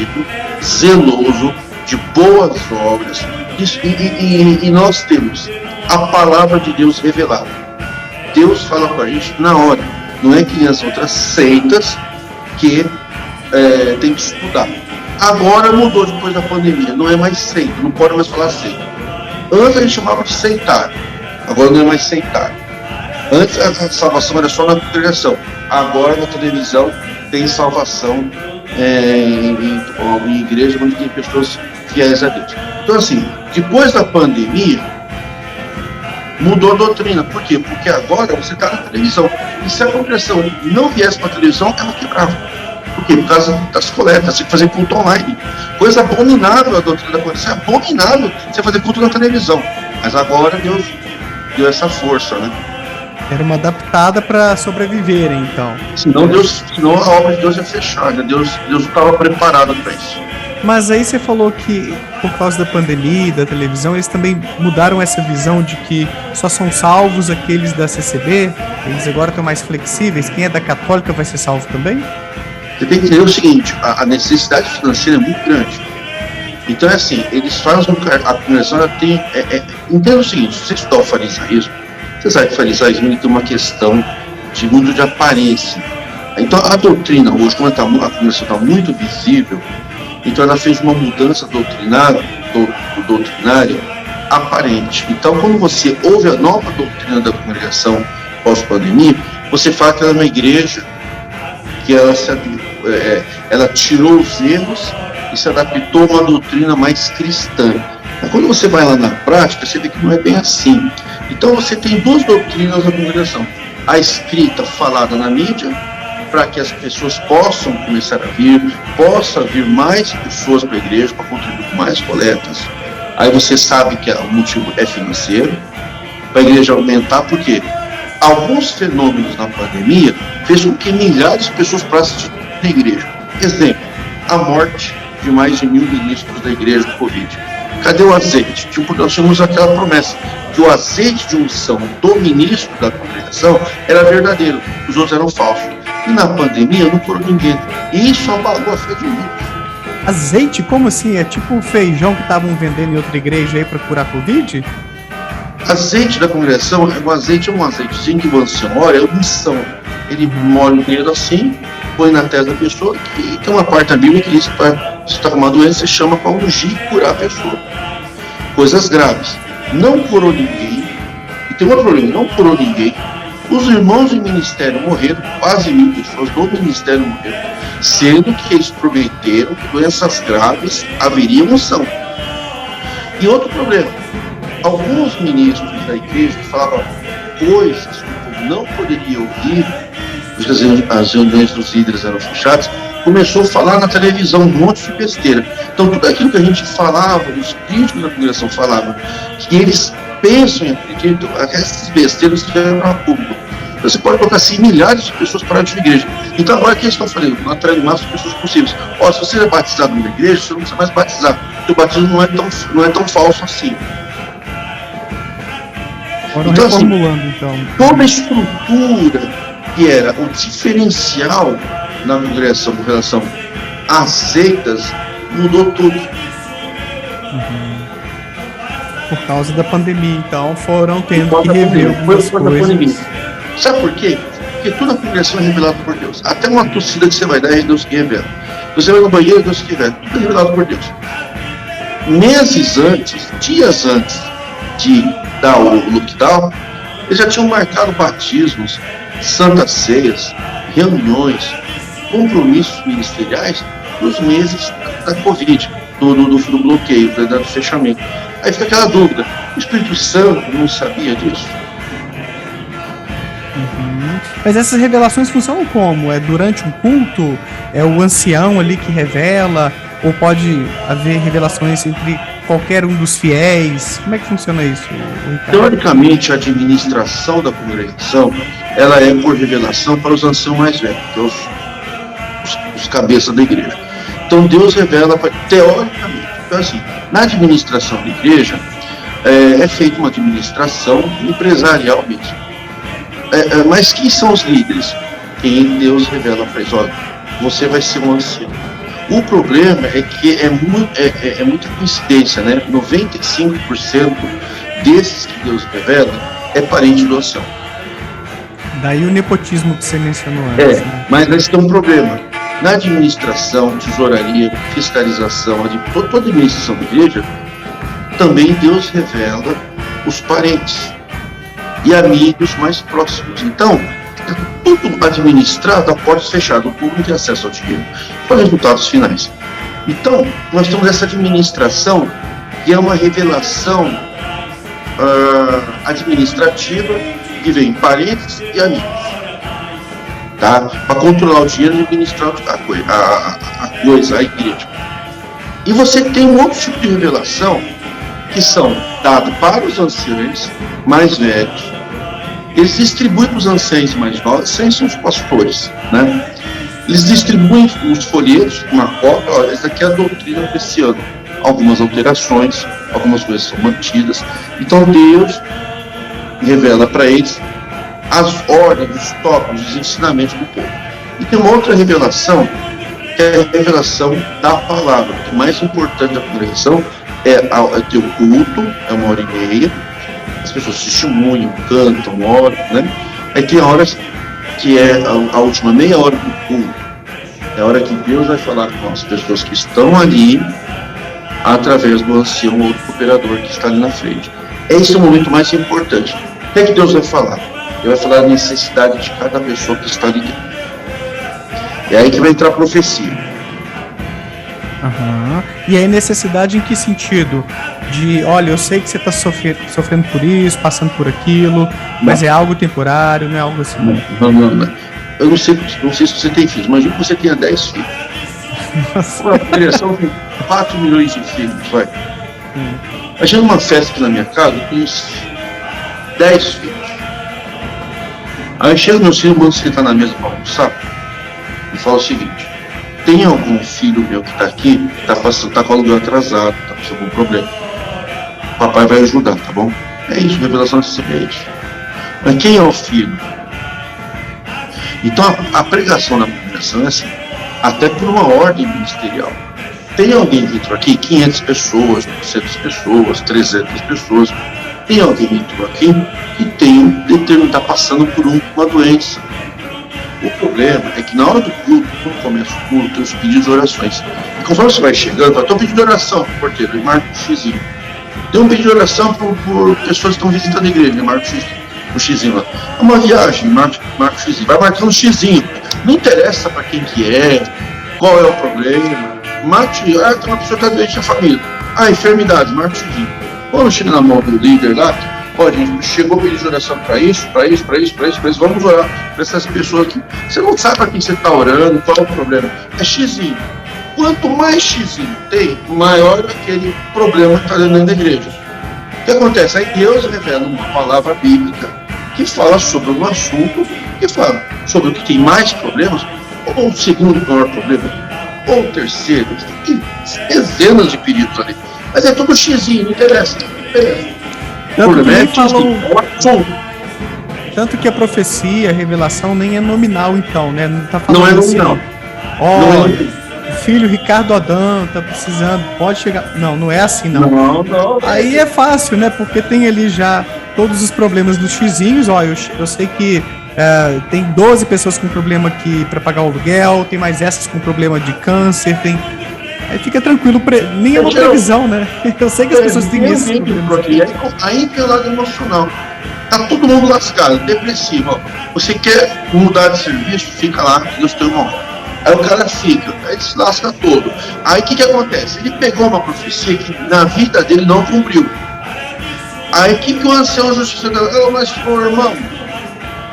comprometido, zeloso, de boas obras, e nós temos a palavra de Deus revelada. Deus fala com a gente na hora, não é que nem as outras seitas que tem que estudar. Agora mudou depois da pandemia, não é mais seita, não pode mais falar seita. Antes a gente chamava de seitar, agora não é mais seitar. Antes a salvação era só na congregação, agora na televisão tem salvação em igreja onde tem pessoas fiéis a Deus. Então assim, depois da pandemia, mudou a doutrina. Por quê? Porque agora você está na televisão. E se a congregação não viesse para a televisão, ela quebrava. Por quê? Por causa das coletas, você tem que fazer culto online. Coisa abominável a doutrina da congregação. É abominável você fazer culto na televisão. Mas agora Deus deu essa força, né? Era uma adaptada para sobreviverem, então. Senão a obra de Deus ia fechar, né? Deus não estava preparado para isso. Mas aí você falou que por causa da pandemia e da televisão, eles também mudaram essa visão de que só são salvos aqueles da CCB, eles agora estão mais flexíveis, quem é da Católica vai ser salvo também? Você tem que entender o seguinte, a necessidade financeira é muito grande. Então é assim, eles fazem, a congregação tem, entenda o seguinte, se você estudar o farisaísmo, você sabe que o farisaísmo tem uma questão de mundo de aparência. Então a doutrina hoje, como a congregação está muito visível, então ela fez uma mudança doutrinária aparente. Então quando você ouve a nova doutrina da congregação pós-pandemia, você fala que ela é uma igreja que ela tirou os erros e se adaptou a uma doutrina mais cristã. Mas quando você vai lá na prática, você vê que não é bem assim. Então você tem duas doutrinas da congregação. A escrita falada na mídia, para que as pessoas possam começar a vir, possa vir mais pessoas para a igreja, para contribuir com mais coletas. Aí você sabe que o motivo é financeiro, para a igreja aumentar, porque alguns fenômenos na pandemia fez com que milhares de pessoas parassem na igreja. Exemplo, a morte de mais de 1.000 ministros da igreja do Covid. Cadê o azeite? Nós tínhamos aquela promessa que o azeite de unção do ministro da congregação era verdadeiro, os outros eram falsos. E na pandemia não curou ninguém. E isso abalou a fé de muitos. Azeite? Como assim? É tipo o feijão que estavam vendendo em outra igreja aí para curar Covid? Azeite da congregação é um azeitezinho que você olha, é unção. Ele molha o dedo assim, põe na testa da pessoa, e tem uma parte da Bíblia que diz que se está com uma doença, você chama para ungir e curar a pessoa. Coisas graves. Não curou ninguém. E tem outro problema, não curou ninguém. Os irmãos em ministério morreram, quase 1.000 pessoas do ministério morreram, sendo que eles prometeram que doenças graves haveriam unção. E outro problema, alguns ministros da igreja que falavam coisas que o povo não poderia ouvir, porque as reuniões dos líderes eram fechadas, começou a falar na televisão um monte de besteira. Então tudo aquilo que a gente falava, os críticos da congregação falavam, que eles pensam e acreditam, essas besteiras que vieram a público. Você pode colocar assim, milhares de pessoas para de igreja. Então agora o que eles estão fazendo? Atraindo o máximo de pessoas possíveis. Se você é batizado numa igreja, você não precisa mais batizar. Porque o batismo não é tão falso assim. Então, reformulando, então. Toda a estrutura que era o diferencial na congregação com relação às seitas mudou tudo. Por causa da pandemia, então foram tendo que rever algumas coisas. Sabe por quê? Porque toda a congregação é revelada por Deus. Até uma tossida que você vai dar é Deus que revela. Você vai no banheiro, é Deus que revela. Tudo é revelado por Deus. Meses antes, dias antes de dar o lockdown, eles já tinham marcado batismos, santas ceias, reuniões, compromissos ministeriais nos meses da Covid, do bloqueio, do fechamento. Aí fica aquela dúvida, o Espírito Santo não sabia disso? Mas essas revelações funcionam como? É durante um culto? É o ancião ali que revela? Ou pode haver revelações entre qualquer um dos fiéis? Como é que funciona isso, Ricardo? Teoricamente, a administração da congregação, ela é por revelação para os anciãos mais velhos, que é os cabeças da igreja. Então Deus revela teoricamente. Então assim, na administração da igreja, é feita uma administração empresarial mesmo. Mas quem são os líderes? Quem Deus revela para eles, olha, você vai ser um ancião. O problema é que é muita coincidência, né? 95% desses que Deus revela é parente do ancião. Daí o nepotismo que você mencionou antes. Né? Mas aí tem um problema. Na administração, tesouraria, fiscalização, toda a administração da igreja, também Deus revela os parentes e amigos mais próximos. Então, é tudo administrado a portas fechadas, o público tem acesso ao dinheiro, para resultados finais. Então, nós temos essa administração que é uma revelação administrativa que vem parentes e amigos, tá? Para controlar o dinheiro e administrar a igreja. E você tem um outro tipo de revelação que são dados para os anciãos mais velhos. Eles distribuem para os anciãos mais novos, anciãos são os pastores, né? Eles distribuem os folhetos, uma cópia, olha, essa aqui é a doutrina desse ano. Algumas alterações, algumas coisas são mantidas. Então Deus revela para eles as ordens, os tópicos, os ensinamentos do povo. E tem uma outra revelação, que é a revelação da palavra. O mais importante da congregação é ter o culto, é 1h30, as pessoas se testemunham, cantam, oram, né? Aí tem horas que é a última meia hora do culto, é a hora que Deus vai falar com as pessoas que estão ali, através do ancião ou do cooperador que está ali na frente. Esse é o momento mais importante. O que é que Deus vai falar? Ele vai falar a necessidade de cada pessoa que está ali dentro. É aí que vai entrar a profecia. Uhum. E aí necessidade em que sentido? De, olha, eu sei que você está sofrendo por isso, passando por aquilo, mas é algo temporário, não é algo assim. Não. Eu não sei se você tem filhos, imagina que você tenha 10 filhos. Uma congregação com 4 milhões de filhos, vai. Imagina uma festa aqui na minha casa com uns 10 filhos. Aí chega meu filho, manda sentar na mesa para almoçar e fala o seguinte: tem algum filho meu que está aqui, está com o aluguel atrasado, está com algum problema? O papai vai ajudar, tá bom? É isso, revelação de semente. Mas quem é o filho? Então a pregação na congregação é assim, até por uma ordem ministerial. Tem alguém que entrou aqui, 500 pessoas, 200 pessoas, 300 pessoas. Tem alguém que entrou aqui que está passando por uma doença. O problema é que na hora do culto, quando começa o culto, tem os pedidos de orações. E conforme você vai chegando, vai ter um pedido de oração pro porteiro, ele marca o xizinho. Tem um pedido de oração por pessoas que estão visitando a igreja, ele marca o xizinho lá. É uma viagem, marca o xizinho. Vai marcando o xizinho. Não interessa para quem que é, qual é o problema. Marca o xizinho. Ah, tem uma pessoa que está doente na família. Ah, enfermidade, marca o xizinho. Quando chega na mão do líder lá, ó, gente, chegou o pedido de oração para isso, vamos orar para essas pessoas aqui. Você não sabe para quem você está orando, qual é o problema. É xizinho. Quanto mais xizinho tem, maior aquele problema que está dentro da igreja. O que acontece? Aí Deus revela uma palavra bíblica que fala sobre um assunto, que fala sobre o que tem mais problemas, ou o segundo maior problema, ou o terceiro. Tem dezenas de pedidos ali. Mas é tudo xizinho, não interessa. Tanto que a profecia, a revelação nem é nominal, então, né? Não tá falando não é assim, nominal. Olha, o filho Ricardo Adão tá precisando, pode chegar. Não é assim, não. Não. Aí é fácil, né? Porque tem ali já todos os problemas dos xizinhos. Ó, eu sei que tem 12 pessoas com problema aqui para pagar o aluguel, tem mais essas com problema de câncer, tem. Aí fica tranquilo, nem é uma previsão, né? Eu sei que as pessoas têm isso. Aí tem o lado emocional. Tá todo mundo lascado, depressivo. Ó. Você quer mudar de serviço? Fica lá, Deus tem uma hora. Aí o cara fica, aí ele se lasca todo. Aí o que acontece? Ele pegou uma profecia que na vida dele não cumpriu. Aí o que o ancião justificador? Mas pô, irmão,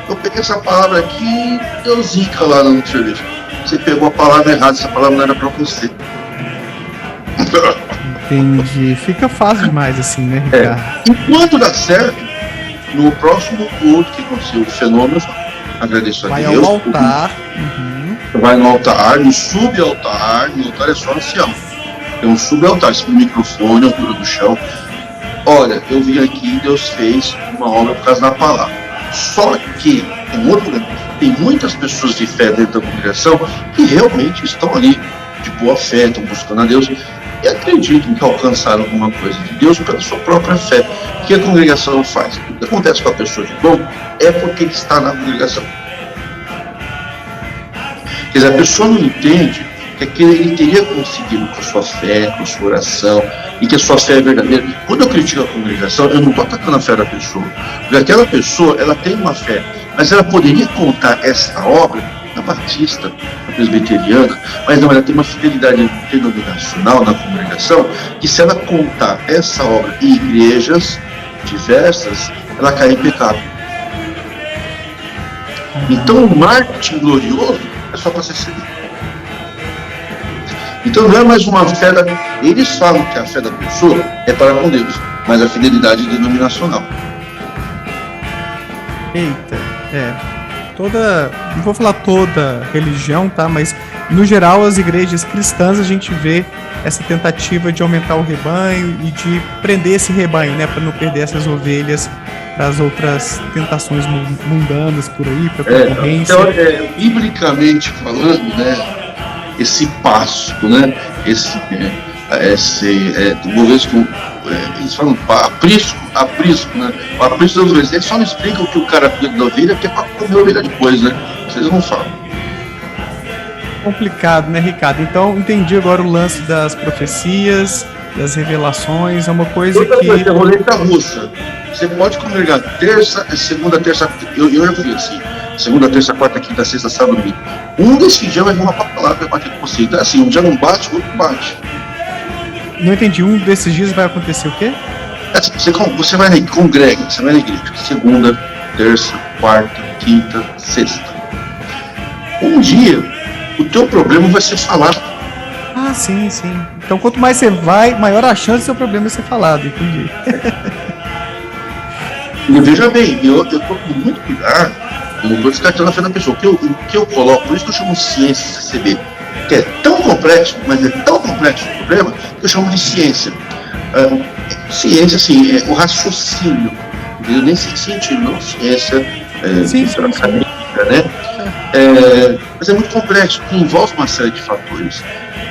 eu peguei essa palavra aqui e deu zica lá no serviço. Você pegou a palavra errada, essa palavra não era pra você. Entendi. Fica fácil demais assim, né, Ricardo? Enquanto dá certo, no próximo culto que aconteceu o fenômeno, agradeço a Deus. Vai ao altar. Vai no altar, no subaltar. No altar é só ancião. Tem um subaltar, esse microfone, a altura do chão. Olha, eu vim aqui e Deus fez uma obra por causa da palavra. Só que, tem outro problema, tem muitas pessoas de fé dentro da congregação que realmente estão ali de boa fé, estão buscando a Deus e acreditam que alcançaram alguma coisa de Deus pela sua própria fé. O que a congregação faz? O que acontece com a pessoa de bom é porque ele está na congregação. Quer dizer, a pessoa não entende que ele teria conseguido com a sua fé, com a sua oração, e que a sua fé é verdadeira. Quando eu critico a congregação, eu não estou atacando a fé da pessoa, porque aquela pessoa, ela tem uma fé, mas ela poderia contar essa obra na batista, na presbiteriana, mas não, ela tem uma fidelidade denominacional na congregação, que se ela contar essa obra em igrejas diversas, ela cai em pecado. Então o marketing glorioso é só para ser seguido. Então não é mais uma fé Eles falam que a fé da pessoa é para com Deus, mas a fidelidade é denominacional. Eita, não vou falar toda religião, tá? Mas no geral as igrejas cristãs a gente vê essa tentativa de aumentar o rebanho e de prender esse rebanho, né? Para não perder essas ovelhas para as outras tentações mundanas por aí, para concorrência. Então, biblicamente falando, né? Esse pasto, né? Eles falam aprisco, né? O aprisco das ovelhas. Eles só não explicam que o cara cuida da ovelha, que é para comer a ovelha depois, né? Vocês não falam. Complicado, né, Ricardo? Então, entendi agora o lance das profecias, das revelações, é uma coisa que... É roleta russa. Você pode congregar segunda, terça... Eu já fui assim. Segunda, terça, quarta, quinta, sexta, sábado, domingo. Um desses dias vai vir uma palavra que vai bater com você. Então, assim, um dia não bate, o outro bate. Não entendi. Um desses dias vai acontecer o quê? Você vai na congrega, você vai na igreja. Segunda, terça, quarta, quinta, sexta. Um dia, o teu problema vai ser falar. Ah, sim. Então, quanto mais você vai, maior a chance do seu problema ser falado. Entendi. E veja bem, eu tô com muito cuidado. Eu não estou descartando a fé da pessoa. O que eu coloco, por isso que eu chamo ciência CCB, que é tão complexo, mas é tão complexo o problema, que eu chamo de ciência. Ciência, assim, é o raciocínio, entendeu? Nesse sentido, não ciência acadêmica, né? Mas é muito complexo, porque envolve uma série de fatores.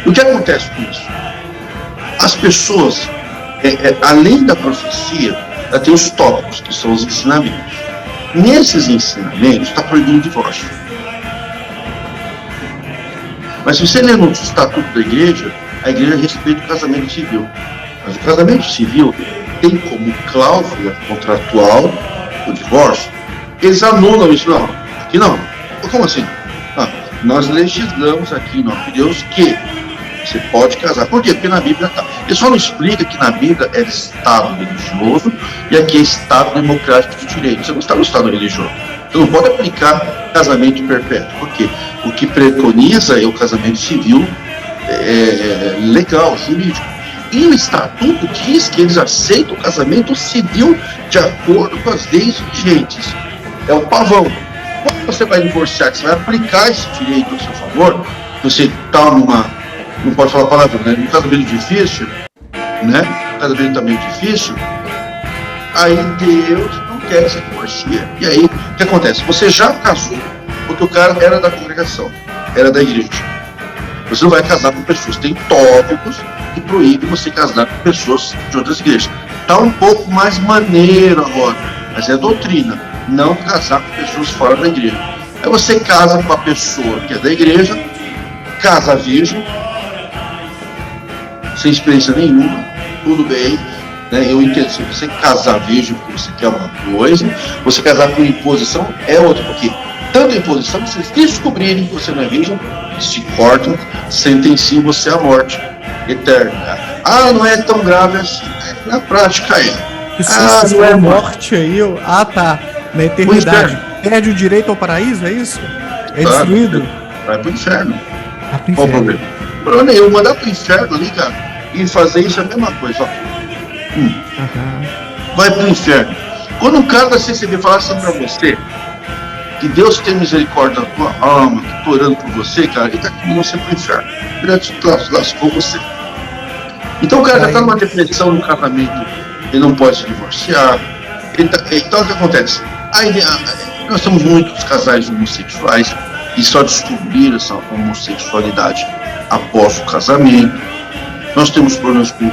E o que acontece com isso? As pessoas, além da profecia, ela tem os tópicos, que são os ensinamentos. Nesses ensinamentos está proibido o divórcio. Mas se você ler no estatuto da igreja, a igreja respeita o casamento civil. Mas o casamento civil tem como cláusula contratual o divórcio. Eles anulam isso. Não, aqui não. Como assim? Nós legislamos aqui em nome de Deus que você pode casar. Por quê? Porque na Bíblia está. Ele só não explica que na Bíblia é Estado religioso e aqui é Estado democrático de direito. Você não está no Estado religioso. Você não pode aplicar casamento perpétuo. Por quê? O que preconiza é o casamento civil legal, jurídico. E o Estatuto diz que eles aceitam o casamento civil de acordo com as leis vigentes. É o pavão. Quando você vai divorciar, que você vai aplicar esse direito a seu favor, você está não pode falar a palavra, né? Um casamento difícil, né? Um casamento também difícil, aí Deus não quer que você divorcie. E aí, o que acontece? Você já casou, porque o cara era da congregação, era da igreja. Você não vai casar com pessoas, tem tópicos que proíbem você casar com pessoas de outras igrejas. Está um pouco mais maneiro agora, mas é doutrina, não casar com pessoas fora da igreja. Aí você casa com a pessoa que é da igreja, casa virgem, sem experiência nenhuma, tudo bem, né? Eu entendo, se você casar virgem porque você quer uma coisa, você casar com imposição é outra, porque tanto a imposição, se vocês descobrirem que você não é virgem, eles te cortam, sentenciam você à morte eterna. Não é tão grave assim, na prática é. Se não é morte aí, tá, na eternidade, perde o direito ao paraíso, é isso? É destruído? Vai pro inferno. Qual o problema? Eu mandar pro inferno ali, cara, e fazer isso é a mesma coisa, ó. Vai pro inferno. Quando um cara da CCB falar assim pra você, que Deus tem misericórdia da tua alma, que tô orando por você, cara, ele tá com você pro inferno. Ele lascou você. Então o cara já tá numa depressão no casamento, ele não pode se divorciar. Então o que acontece? Nós temos muitos casais homossexuais e só descobrir essa homossexualidade após o casamento. Nós temos problemas com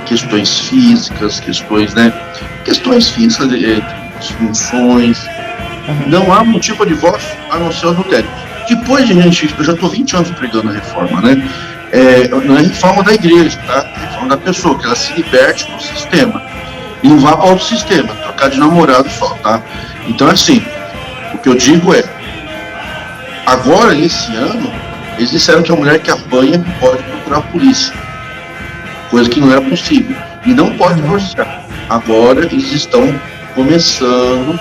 questões físicas, questões físicas, disfunções. Não há motivo de divórcio a não ser o adultério. Depois, eu já estou 20 anos pregando a reforma, né? Não é reforma da igreja, tá? É reforma da pessoa, que ela se liberte do sistema e não vá para outro sistema, trocar de namorado só, tá? Então, assim, o que eu digo é, agora, esse ano, eles disseram que a mulher que apanha pode procurar a polícia, coisa que não era possível, e não pode divorciar. Agora, eles estão começando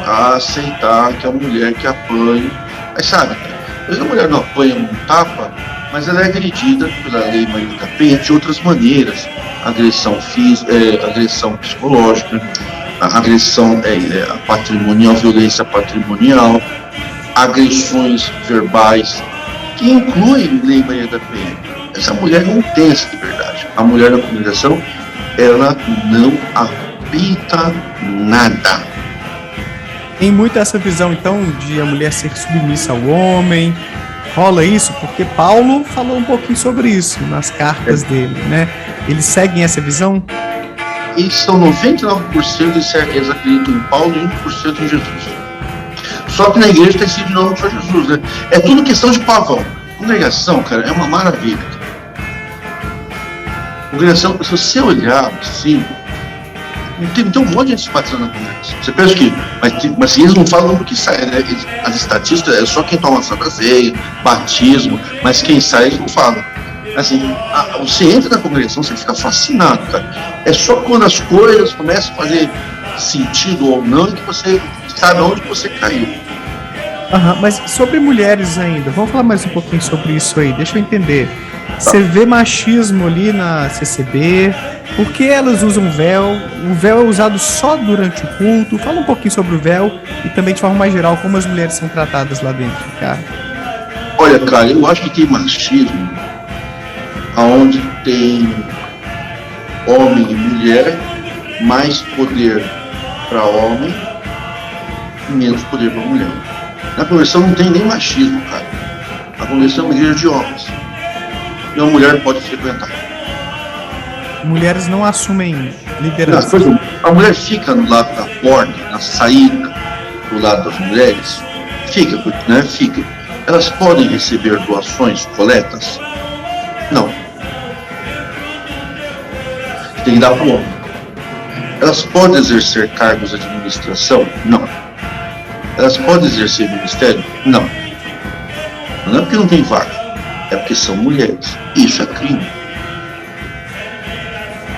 a aceitar que a mulher que apanha, mas sabe, às vezes a mulher não apanha um tapa, mas ela é agredida pela lei Maria da Penha de outras maneiras, agressão física, agressão psicológica, agressão patrimonial, violência patrimonial, agressões verbais, que incluem lei Maria da Penha. Essa mulher não tem essa liberdade. A mulher na congregação, ela não apita nada. Tem muito essa visão, então, de a mulher ser submissa ao homem. Rola isso? Porque Paulo falou um pouquinho sobre isso nas cartas dele, né? Eles seguem essa visão? Eles são 99% eles acreditam em Paulo e 1% em Jesus. Só que na igreja está escrito em nome do Senhor Jesus, né? É tudo questão de pavão. Congregação, cara, é uma maravilha. Congregação, se você olhar assim, tem um monte de gente se batizando na congregação. Você pensa que, mas eles não falam do que sai, né? As estatísticas é só quem toma Santa Ceia, batismo, mas quem sai eles não falam. Assim, você entra na congregação, você fica fascinado, cara. É só quando as coisas começam a fazer sentido ou não que você sabe onde você caiu. Mas sobre mulheres ainda, vamos falar mais um pouquinho sobre isso aí, deixa eu entender. Você vê machismo ali na CCB, por que elas usam véu? O véu é usado só durante o culto? Fala um pouquinho sobre o véu e também de forma mais geral, como as mulheres são tratadas lá dentro, cara. Olha, cara, eu acho que tem machismo aonde tem homem e mulher, mais poder para homem e menos poder para mulher. Na conversão não tem nem machismo, cara. A conversão é uma igreja de homens. E a mulher pode frequentar. Mulheres não assumem liderança. A mulher fica no lado da porta, na saída, do lado das mulheres. Fica, né? Fica. Elas podem receber doações, coletas? Não. Tem que dar para o homem. Elas podem exercer cargos de administração? Não. Elas podem exercer ministério? Não. Não é porque não tem vaga, é porque são mulheres. Isso é crime.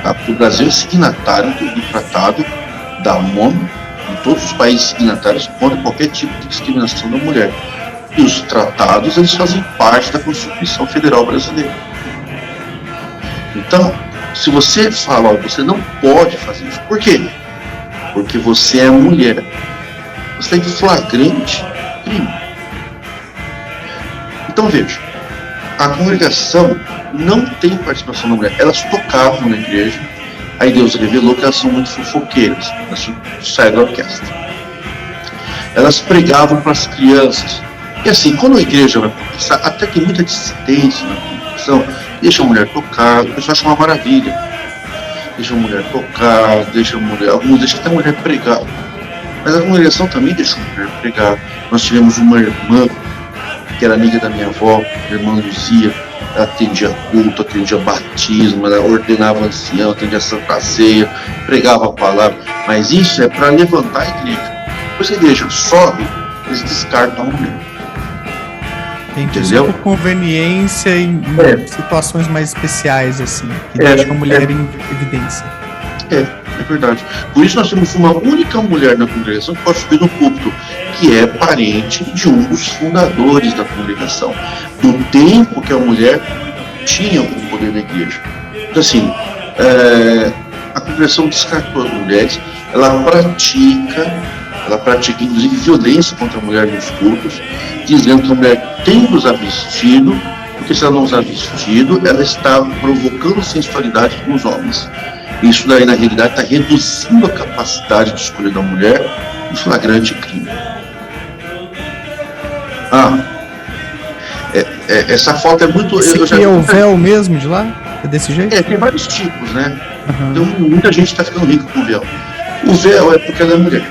Tá? Porque o Brasil é signatário do Tratado da ONU, e todos os países signatários contra qualquer tipo de discriminação da mulher. E os tratados, eles fazem parte da Constituição Federal Brasileira. Então, se você fala, você não pode fazer isso. Por quê? Porque você é mulher. Você tem flagrante crime. Então veja, a congregação não tem participação da mulher. Elas tocavam na igreja, aí Deus revelou que elas são muito fofoqueiras, elas saem da orquestra. Elas pregavam para as crianças. E assim, quando a igreja vai começar, até tem muita dissidência na congregação, deixa a mulher tocar, o pessoal acha uma maravilha. Deixa a mulher tocar, alguns deixam até a mulher pregar. Mas a congregação também deixou a mulher pregar. Nós tivemos uma irmã, que era amiga da minha avó, a irmã Luzia, ela atendia culto, atendia batismo, ela ordenava ancião, atendia Santa Ceia, pregava a palavra. Mas isso é para levantar a igreja. Depois a igreja sobe, eles descartam a mulher. Entendeu? Por conveniência em situações mais especiais, assim, que deixam a mulher em evidência. É verdade. Por isso nós temos uma única mulher na congregação que pode subir no púlpito, que é parente de um dos fundadores da congregação, do tempo que a mulher tinha o poder na igreja. Então, assim, a congregação descartou as mulheres, ela pratica inclusive violência contra a mulher nos cultos, dizendo que a mulher tem que usar vestido, porque se ela não usar vestido, ela está provocando sensualidade nos homens. Isso daí, na realidade, está reduzindo a capacidade de escolha da mulher em flagrante crime. Ah, essa foto é muito... Esse eu já aqui é vi o muita- véu mesmo de lá? É desse jeito? tem vários tipos, né? Aham. Então, muita gente está ficando rico com o véu. O véu é porque ela é mulher.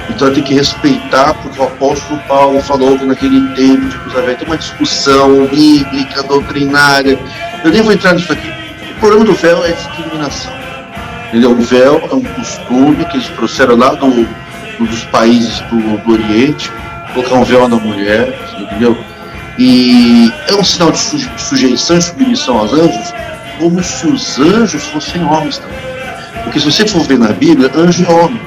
Então tem que respeitar, porque o apóstolo Paulo falou que naquele tempo de Jerusalém tem uma discussão bíblica, doutrinária. Eu nem vou entrar nisso aqui. O problema do véu é a discriminação. Entendeu? O véu é um costume que eles trouxeram lá dos países do Oriente, colocar um véu na mulher, entendeu? E é um sinal de sujeição e submissão aos anjos, como se os anjos fossem homens também. Porque se você for ver na Bíblia, anjo é homem.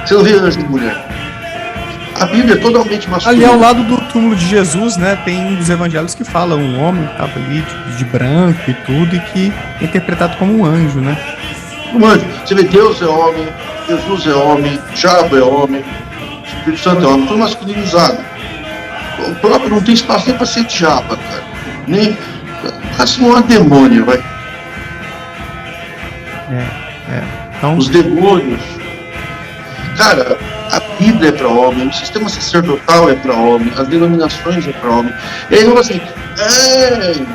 Você não vê anjo de mulher. A Bíblia é totalmente Ali masculina. ao lado do túmulo de Jesus, né, tem um dos evangelhos que fala um homem que estava ali de branco e tudo, e que é interpretado como um anjo, né? Um anjo. Você vê, Deus é homem, Jesus é homem, Diabo é homem, o Espírito Santo é homem, tudo masculinizado. O próprio não tem espaço nem para ser diabo, cara. Nem. Assim, uma demônia, vai. Então, Os demônios. Cara, a Bíblia é para homem, o sistema sacerdotal é para homem, as denominações é para homem. E aí eu falo assim,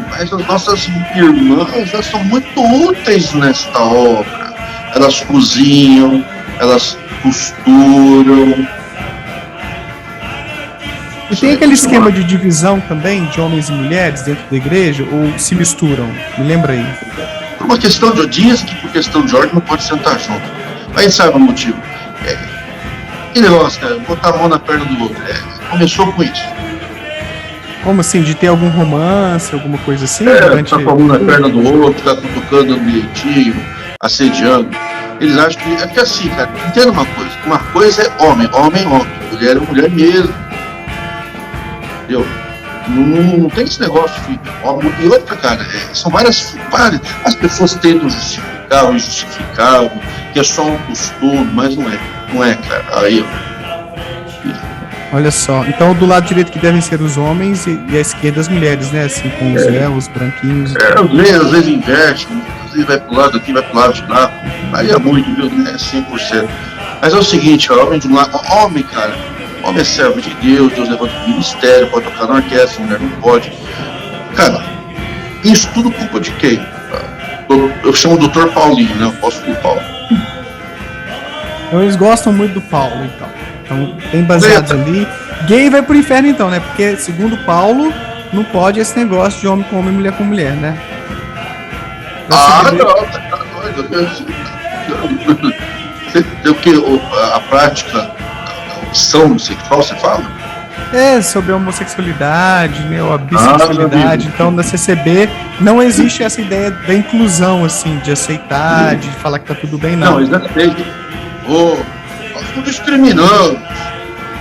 mas as nossas irmãs já são muito úteis nesta obra. Elas cozinham, elas costuram. e tem aquele esquema de divisão também de homens e mulheres dentro da igreja, ou se misturam? Me lembra aí. Por uma questão de dias que por questão de ordem não pode sentar junto. Mas a gente sabe o motivo. Que negócio, cara, botar a mão na perna do outro. Começou com isso. Como assim? De ter algum romance, alguma coisa assim? Tá com a mão na perna do outro, tá cutucando no bilhetinho, assediando. Eles acham que. É porque assim, cara, entenda uma coisa. Uma coisa é homem, homem, homem. Mulher é mulher mesmo. Entendeu? Não tem esse negócio de homem. E outra, cara, são várias. As pessoas tentam justificar o injustificável, que é só um costume, mas não é. Não é, cara. Aí, Olha só, então do lado direito que devem ser os homens e à esquerda as mulheres, né? Assim, com os véus branquinhos. Às vezes inverte, às vezes vai pro lado aqui, vai pro lado de lá. Varia muito, viu? Não é 100%. Mas é o seguinte, ó, homem de um lado. Homem, cara, homem é servo de Deus, Deus levanta o ministério, pode tocar na orquestra, mulher não pode. Cara, isso tudo culpa de quem? Eu chamo o Dr. Paulinho, né? Eu posso culpar Paulo. Então eles gostam muito do Paulo, então. Então, tem baseados ali. Gay vai pro inferno, então, né? Porque, segundo Paulo, não pode esse negócio de homem com homem, mulher com mulher, né? Não, tá doido. O que? A prática, a opção sexual, você fala? Sobre a homossexualidade, né? Ou a bissexualidade. Então, na CCB, não existe essa ideia da inclusão, assim, de aceitar, de falar que tá tudo bem, não. Não, eles aceitam. Nós estamos discriminando.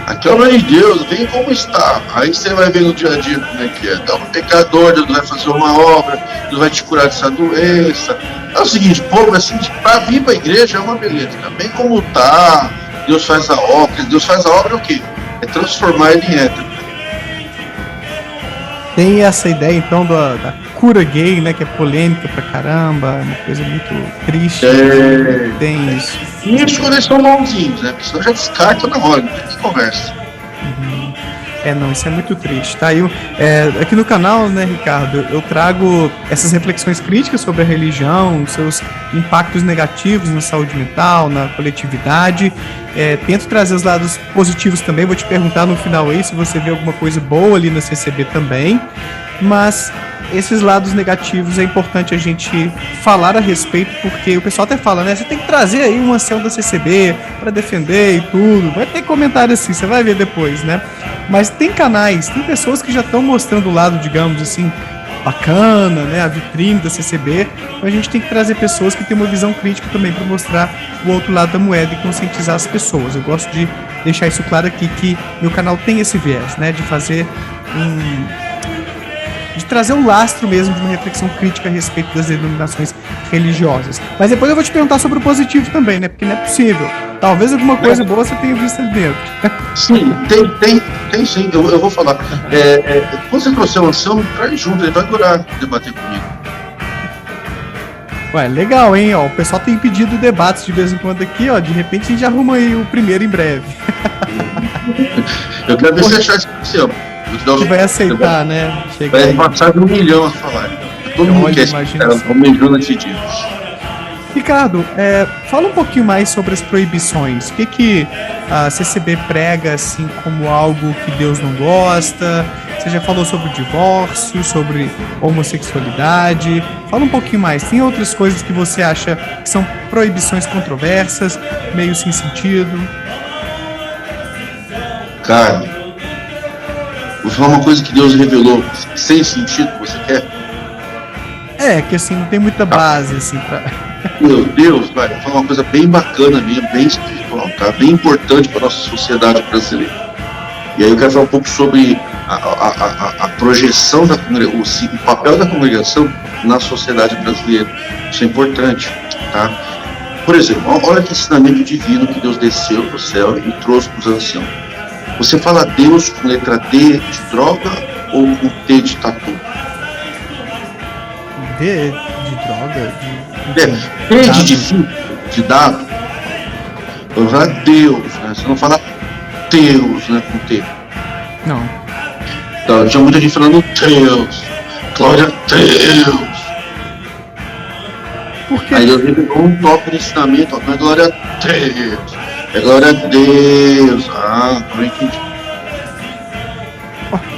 Aqui é o reino de Deus, vem como está. Aí você vai ver no dia a dia como é que é. Dá um pecador, Deus vai fazer uma obra, Deus vai te curar dessa doença. É o seguinte, povo, assim, para vir para a igreja é uma beleza. Bem como tá, Deus faz a obra. Deus faz a obra é o quê? É transformar ele em hétero. Tem essa ideia, então, da cura gay, né? Que é polêmica pra caramba, uma coisa muito triste. Tem isso. Isso quando eles são bonzinhos, né? Porque senão já descarta na hora, não tem que conversa. Não, isso é muito triste, tá? Aqui no canal, né, Ricardo, eu trago essas reflexões críticas sobre a religião, seus impactos negativos na saúde mental, na coletividade. Tento trazer os lados positivos também, vou te perguntar no final aí se você vê alguma coisa boa ali na CCB também, mas esses lados negativos é importante a gente falar a respeito, porque o pessoal até fala, né? Você tem que trazer aí um ancião da CCB para defender e tudo. Vai ter comentário assim, você vai ver depois, né? Mas tem canais, tem pessoas que já estão mostrando o lado, digamos assim, bacana, né? A vitrine da CCB. Então a gente tem que trazer pessoas que têm uma visão crítica também para mostrar o outro lado da moeda e conscientizar as pessoas. Eu gosto de deixar isso claro aqui, que meu canal tem esse viés, né? De fazer de trazer o lastro mesmo de uma reflexão crítica a respeito das denominações religiosas. Mas depois eu vou te perguntar sobre o positivo também, né? Porque não é possível. Talvez alguma coisa boa você tenha visto ali dentro. Sim, tem sim. Eu vou falar. Quando você trouxer o ancião, traz junto, ele vai adorar debater comigo. Ué, legal, hein? Ó, o pessoal tem pedido debates de vez em quando aqui, ó. De repente a gente arruma aí o primeiro em breve. Eu quero ver se achar esse seu. Que vai aceitar, né? Vai passar de 1 milhão a falar. Todo mundo quer um milhão nesse dia. Ricardo, fala um pouquinho mais sobre as proibições. O que a CCB prega assim como algo que Deus não gosta? Você já falou sobre o divórcio, sobre homossexualidade. Fala um pouquinho mais. Tem outras coisas que você acha que são proibições controversas, meio sem sentido? Cara, vou falar uma coisa que Deus revelou sem sentido, você quer? Que assim, não tem muita base, assim, pra... Meu Deus, vai, vou falar uma coisa bem bacana mesmo, bem espiritual, tá? Bem importante para nossa sociedade brasileira. E aí eu quero falar um pouco sobre a projeção da congregação, o papel da congregação na sociedade brasileira. Isso é importante, tá? Por exemplo, olha que ensinamento divino que Deus desceu do céu e trouxe para os anciãos. Você fala Deus com letra D de droga ou com T de tatu? D de droga? T de difícil, de dado. Eu falo Deus, né? Você não fala Deus, né? Com T. Não. Então, tinha muita gente falando Deus, Glória a Deus. Por quê? Aí eu revelou um toque de ensinamento, não é glória a Deus, é glória a Deus. Agora eu entendi.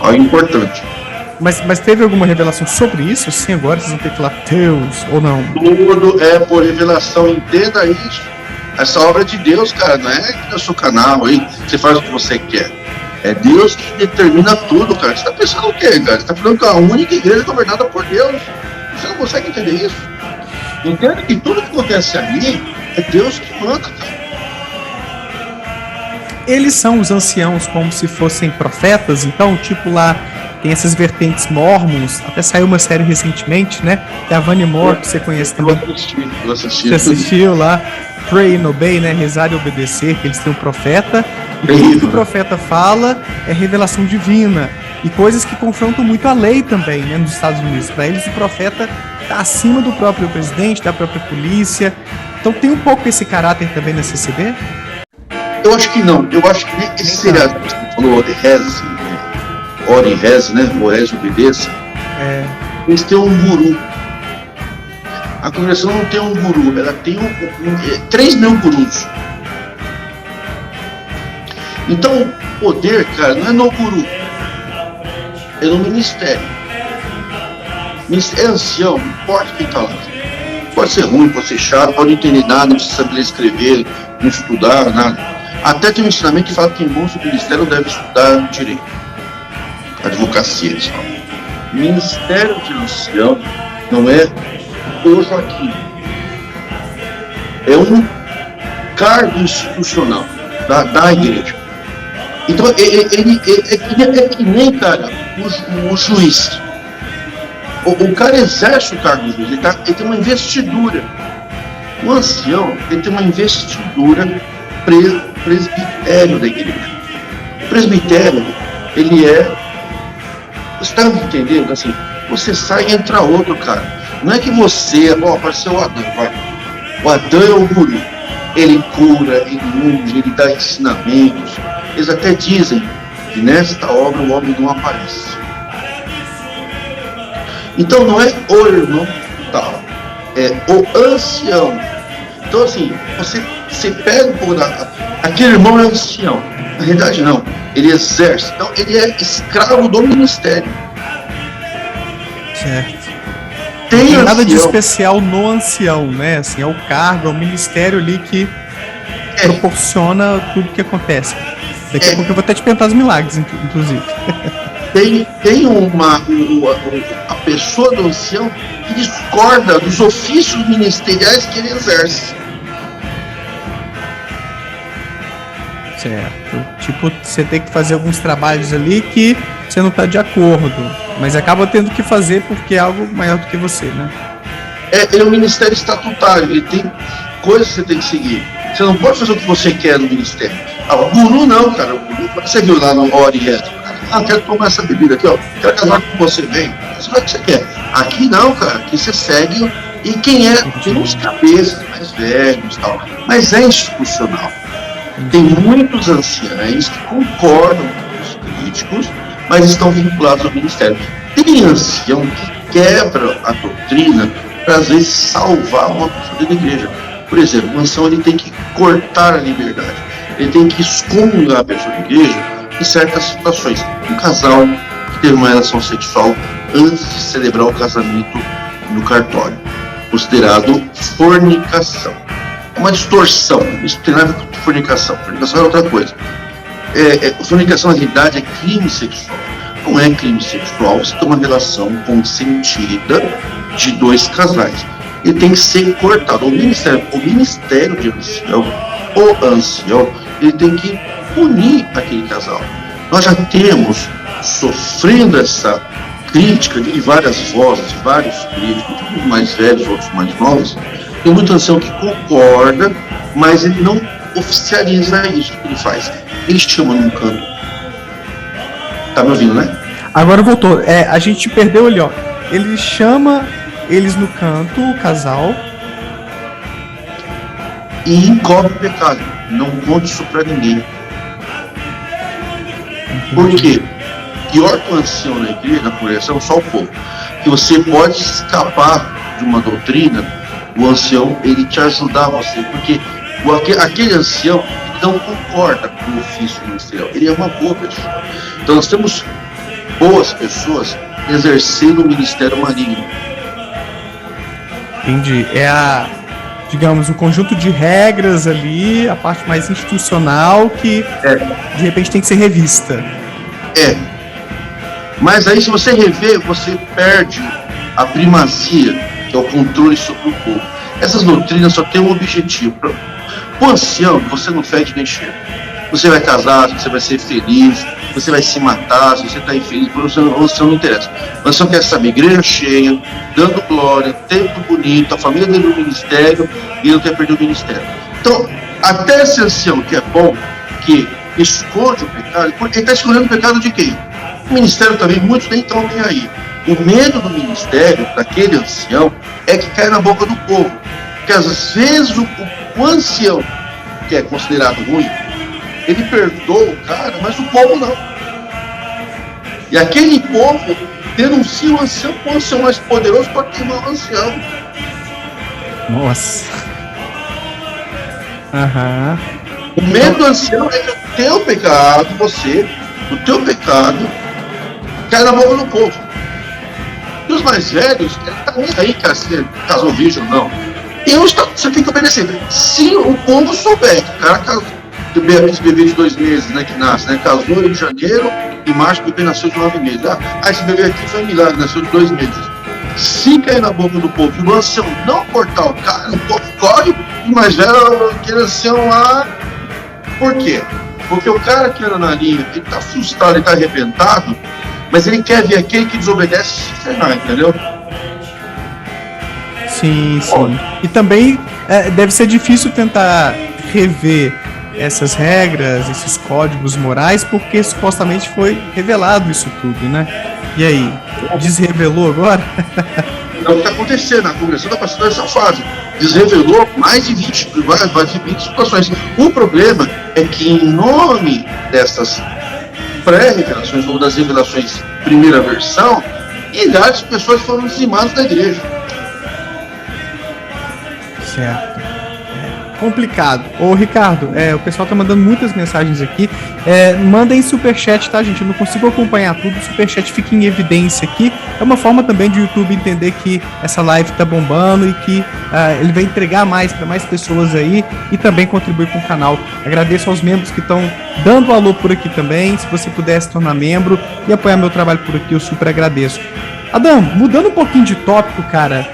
É importante. Mas teve alguma revelação sobre isso? Sim, agora vocês vão ter que falar Deus ou não? Tudo é por revelação, entenda isso. Essa obra é de Deus, cara, não é que no seu canal aí, você faz o que você quer. É Deus que determina tudo, cara. Você tá pensando o quê, cara? Você tá falando que a única igreja é governada por Deus. Você não consegue entender isso? Entenda que tudo que acontece ali é Deus que manda, cara. Eles são os anciãos como se fossem profetas, então, tipo lá, tem essas vertentes mormons, até saiu uma série recentemente, né? Que é a Vanny Moore, que você conhece também. Eu assisti. Você assistiu lá, Pray and Obey, né? Rezar e obedecer, que eles têm um profeta, e tudo que o profeta fala é revelação divina, e coisas que confrontam muito a lei também, né? Nos Estados Unidos. Para eles, o profeta está acima do próprio presidente, da própria polícia. Então tem um pouco esse caráter também na CCB? Eu acho que não. Eu acho que esse seriado que você falou, reze, ore e reze, né? Reze e obedeça. Eles têm um guru. A congregação não tem um guru, ela tem 3 mil gurus. Então o poder, cara, não é no guru, é no ministério. É ancião, não importa quem está lá. Pode ser ruim, pode ser chato, pode não entender nada, não precisa saber escrever, não estudar, nada. Até tem um ensinamento que fala que quem monta o ministério deve estudar direito. Advocacia, eles falam. Ministério de ancião não é o Joaquim. É um cargo institucional da igreja. Então, ele é que nem, cara, o juiz. O cara exerce o cargo de juiz, ele tem uma investidura. O ancião, ele tem uma investidura presbitério da igreja. O presbitério, ele é... Você está me entendendo? Assim, você sai e entra outro, cara. Não é que você... apareceu o Adão, vai. O Adão é o guru. Ele cura, ele unge, ele dá ensinamentos. Eles até dizem que nesta obra o homem não aparece. Então não é o irmão tal, é o ancião. Então assim, você pega um pouco aquele irmão é ancião. Na realidade não, ele exerce. Então ele é escravo do ministério. Certo. Tem não tem nada de especial no ancião, né? Assim, é o cargo, é o ministério ali que proporciona tudo que acontece. Daqui a pouco eu vou até te perguntar os milagres, inclusive. Tem a pessoa do ancião que discorda dos ofícios ministeriais que ele exerce. Certo. Tipo, você tem que fazer alguns trabalhos ali que você não está de acordo, mas acaba tendo que fazer porque é algo maior do que você, né? Ele é um ministério estatutário, ele tem coisas que você tem que seguir. Você não pode fazer o que você quer no ministério. O guru não, cara. O guru, você viu lá no Ori e Reza. Quero tomar essa bebida aqui, ó. Quero casar com você, vem. Você vai o que você quer. Aqui não, cara. Aqui você segue E quem é, tem uns cabeças mais velhos e tal, mas é institucional. Tem muitos anciães que concordam com os críticos, mas estão vinculados ao ministério. Tem ancião que quebra a doutrina para, às vezes, salvar uma pessoa dentro da igreja. Por exemplo, o ancião ele tem que cortar a liberdade, ele tem que excomungar a pessoa da igreja em certas situações. Um casal que teve uma relação sexual antes de celebrar o casamento no cartório, considerado fornicação. É uma distorção, isso tem nada com fornicação. Fornicação é outra coisa. Fornicação, na realidade, é crime sexual. Não é crime sexual, você tem uma relação consentida de dois casais. Ele tem que ser cortado. O ministério de ancião, o ancião, ele tem que punir aquele casal. Nós já temos, sofrendo essa crítica de várias vozes, de vários críticos, uns mais velhos, outros mais novos, tem muito ancião que concorda, mas ele não oficializa isso que ele faz. Ele chama num canto. Tá me ouvindo, né? Agora voltou. A gente perdeu ali, ó. Ele chama eles no canto, o casal. E encobre o pecado. Não conte isso pra ninguém. Por quê? Pior que o ancião na igreja, na congregação, só o povo. Que você pode escapar de uma doutrina, o ancião, ele te ajudar você. Porque aquele ancião, ele não concorda com o ofício ministerial. Ele é uma boa pessoa. Então nós temos boas pessoas exercendo o ministério maligno. Entendi. Digamos, o conjunto de regras ali, a parte mais institucional que de repente tem que ser revista. Mas aí, se você rever, você perde a primazia, que é o controle sobre o povo. Essas doutrinas só têm um objetivo. O ancião, você não fede nem cheira. Você vai casar, você vai ser feliz, você vai se matar, se você está infeliz, o ancião não interessa. O ancião quer saber igreja cheia, dando glória, tempo bonito, a família dele no ministério, e ele não quer perder o ministério. Então, até esse ancião que é bom, que esconde o pecado, ele está escondendo o pecado de quem? O ministério também, muitos nem estão nem aí. O medo do ministério, daquele ancião, é que cai na boca do povo. Porque às vezes o ancião, que é considerado ruim, ele perdoa o cara, mas o povo não. E aquele povo denuncia o ancião, o ancião mais poderoso pode queimar o ancião. Nossa. O medo do ancião é que o teu pecado, o teu pecado, cai na boca do povo. E os mais velhos, ele tá nem aí, cara, se casou virgem ou não. Você tem que obedecer. Se o povo souber que o cara casou, esse bebê de 2 meses, né, que nasce, né, casou em janeiro, em março o bebê nasceu de 9 meses. Esse bebê aqui foi um milagre, nasceu de 2 meses. Se cair na boca do povo, e o ancião não cortar o cara, o povo corre, e o mais velho, aquele ancião lá. Por quê? Porque o cara que era na linha, ele tá frustrado, ele tá arrebentado, mas ele quer ver aquele que desobedece se ferrar, entendeu? Sim. E também deve ser difícil tentar rever essas regras, esses códigos morais, porque supostamente foi revelado isso tudo, né? E aí, desrevelou agora? É o que está acontecendo, a congregação está passando essa fase. Desrevelou mais de 20 situações. O problema é que, em nome dessas pré-revelações ou das revelações primeira versão, milhares de pessoas foram dizimadas da igreja. Certo. Complicado. Ô Ricardo, o pessoal tá mandando muitas mensagens aqui. Mandem superchat, tá, gente? Eu não consigo acompanhar tudo. O superchat fica em evidência aqui. É uma forma também de o YouTube entender que essa live tá bombando e que ele vai entregar mais para mais pessoas aí e também contribuir com o canal. Agradeço aos membros que estão dando alô por aqui também. Se você puder se tornar membro e apoiar meu trabalho por aqui, eu super agradeço. Adam, mudando um pouquinho de tópico, cara,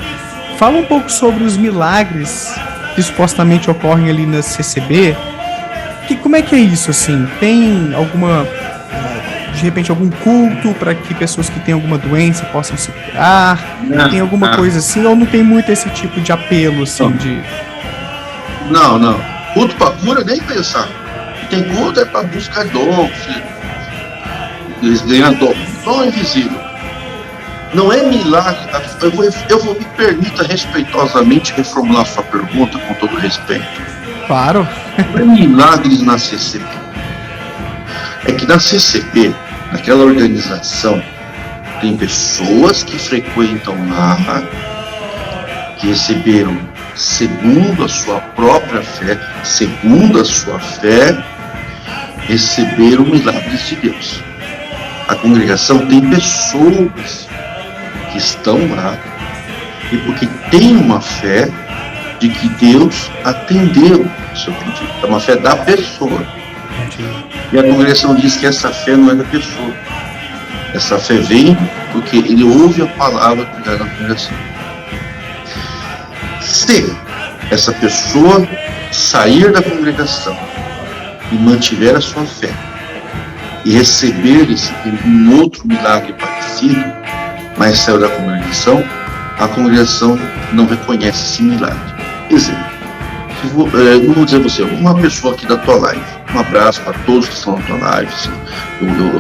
fala um pouco sobre os milagres que supostamente ocorrem ali na CCB. Como é que é isso, assim? Tem alguma, de repente, algum culto para que pessoas que têm alguma doença possam se curar? Tem alguma coisa assim? Ou não tem muito esse tipo de apelo, assim, Não. Culto para cura, nem pensar. Tem culto para buscar dom, eles ganham dom invisível. Não é milagre. Me permita respeitosamente reformular sua pergunta com todo respeito. Claro. Não é milagres na CCP. É que na CCP, naquela organização, tem pessoas que frequentam lá, que receberam segundo a sua própria fé, receberam milagres de Deus. A congregação tem pessoas que estão lá e porque tem uma fé de que Deus atendeu o seu pedido. É uma fé da pessoa. E a congregação diz que essa fé não é da pessoa. Essa fé vem porque ele ouve a palavra que dá na congregação. Se essa pessoa sair da congregação e mantiver a sua fé e receber um outro milagre parecido, mas saiu da congregação, a congregação não reconhece esse milagre. Exemplo, não vou dizer você, uma pessoa aqui da tua live, um abraço para todos que estão na tua live, assim,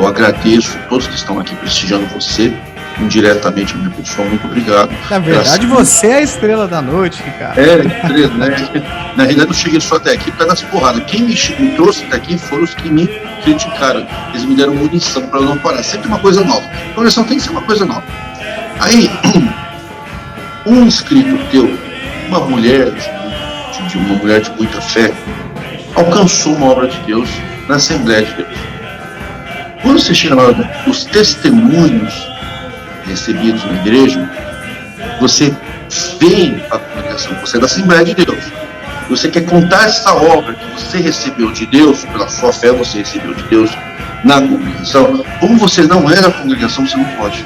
eu agradeço a todos que estão aqui prestigiando você, indiretamente a minha pessoa, muito obrigado. Na verdade, você é a estrela da noite, Ricardo. Estrela, né? Na realidade, eu cheguei só até aqui por causa das porradas. Quem me trouxe até aqui foram os que me criticaram. Eles me deram munição para eu não parar. Sempre uma coisa nova. A conversão tem que ser uma coisa nova. Aí, um inscrito teu, uma mulher de muita fé, alcançou uma obra de Deus na Assembleia de Deus. Quando você chega na hora dos testemunhos recebidos na igreja, você vem à congregação, você é da Assembleia de Deus, você quer contar essa obra que você recebeu de Deus, pela sua fé você recebeu de Deus na congregação. Como você não é da congregação, você não pode.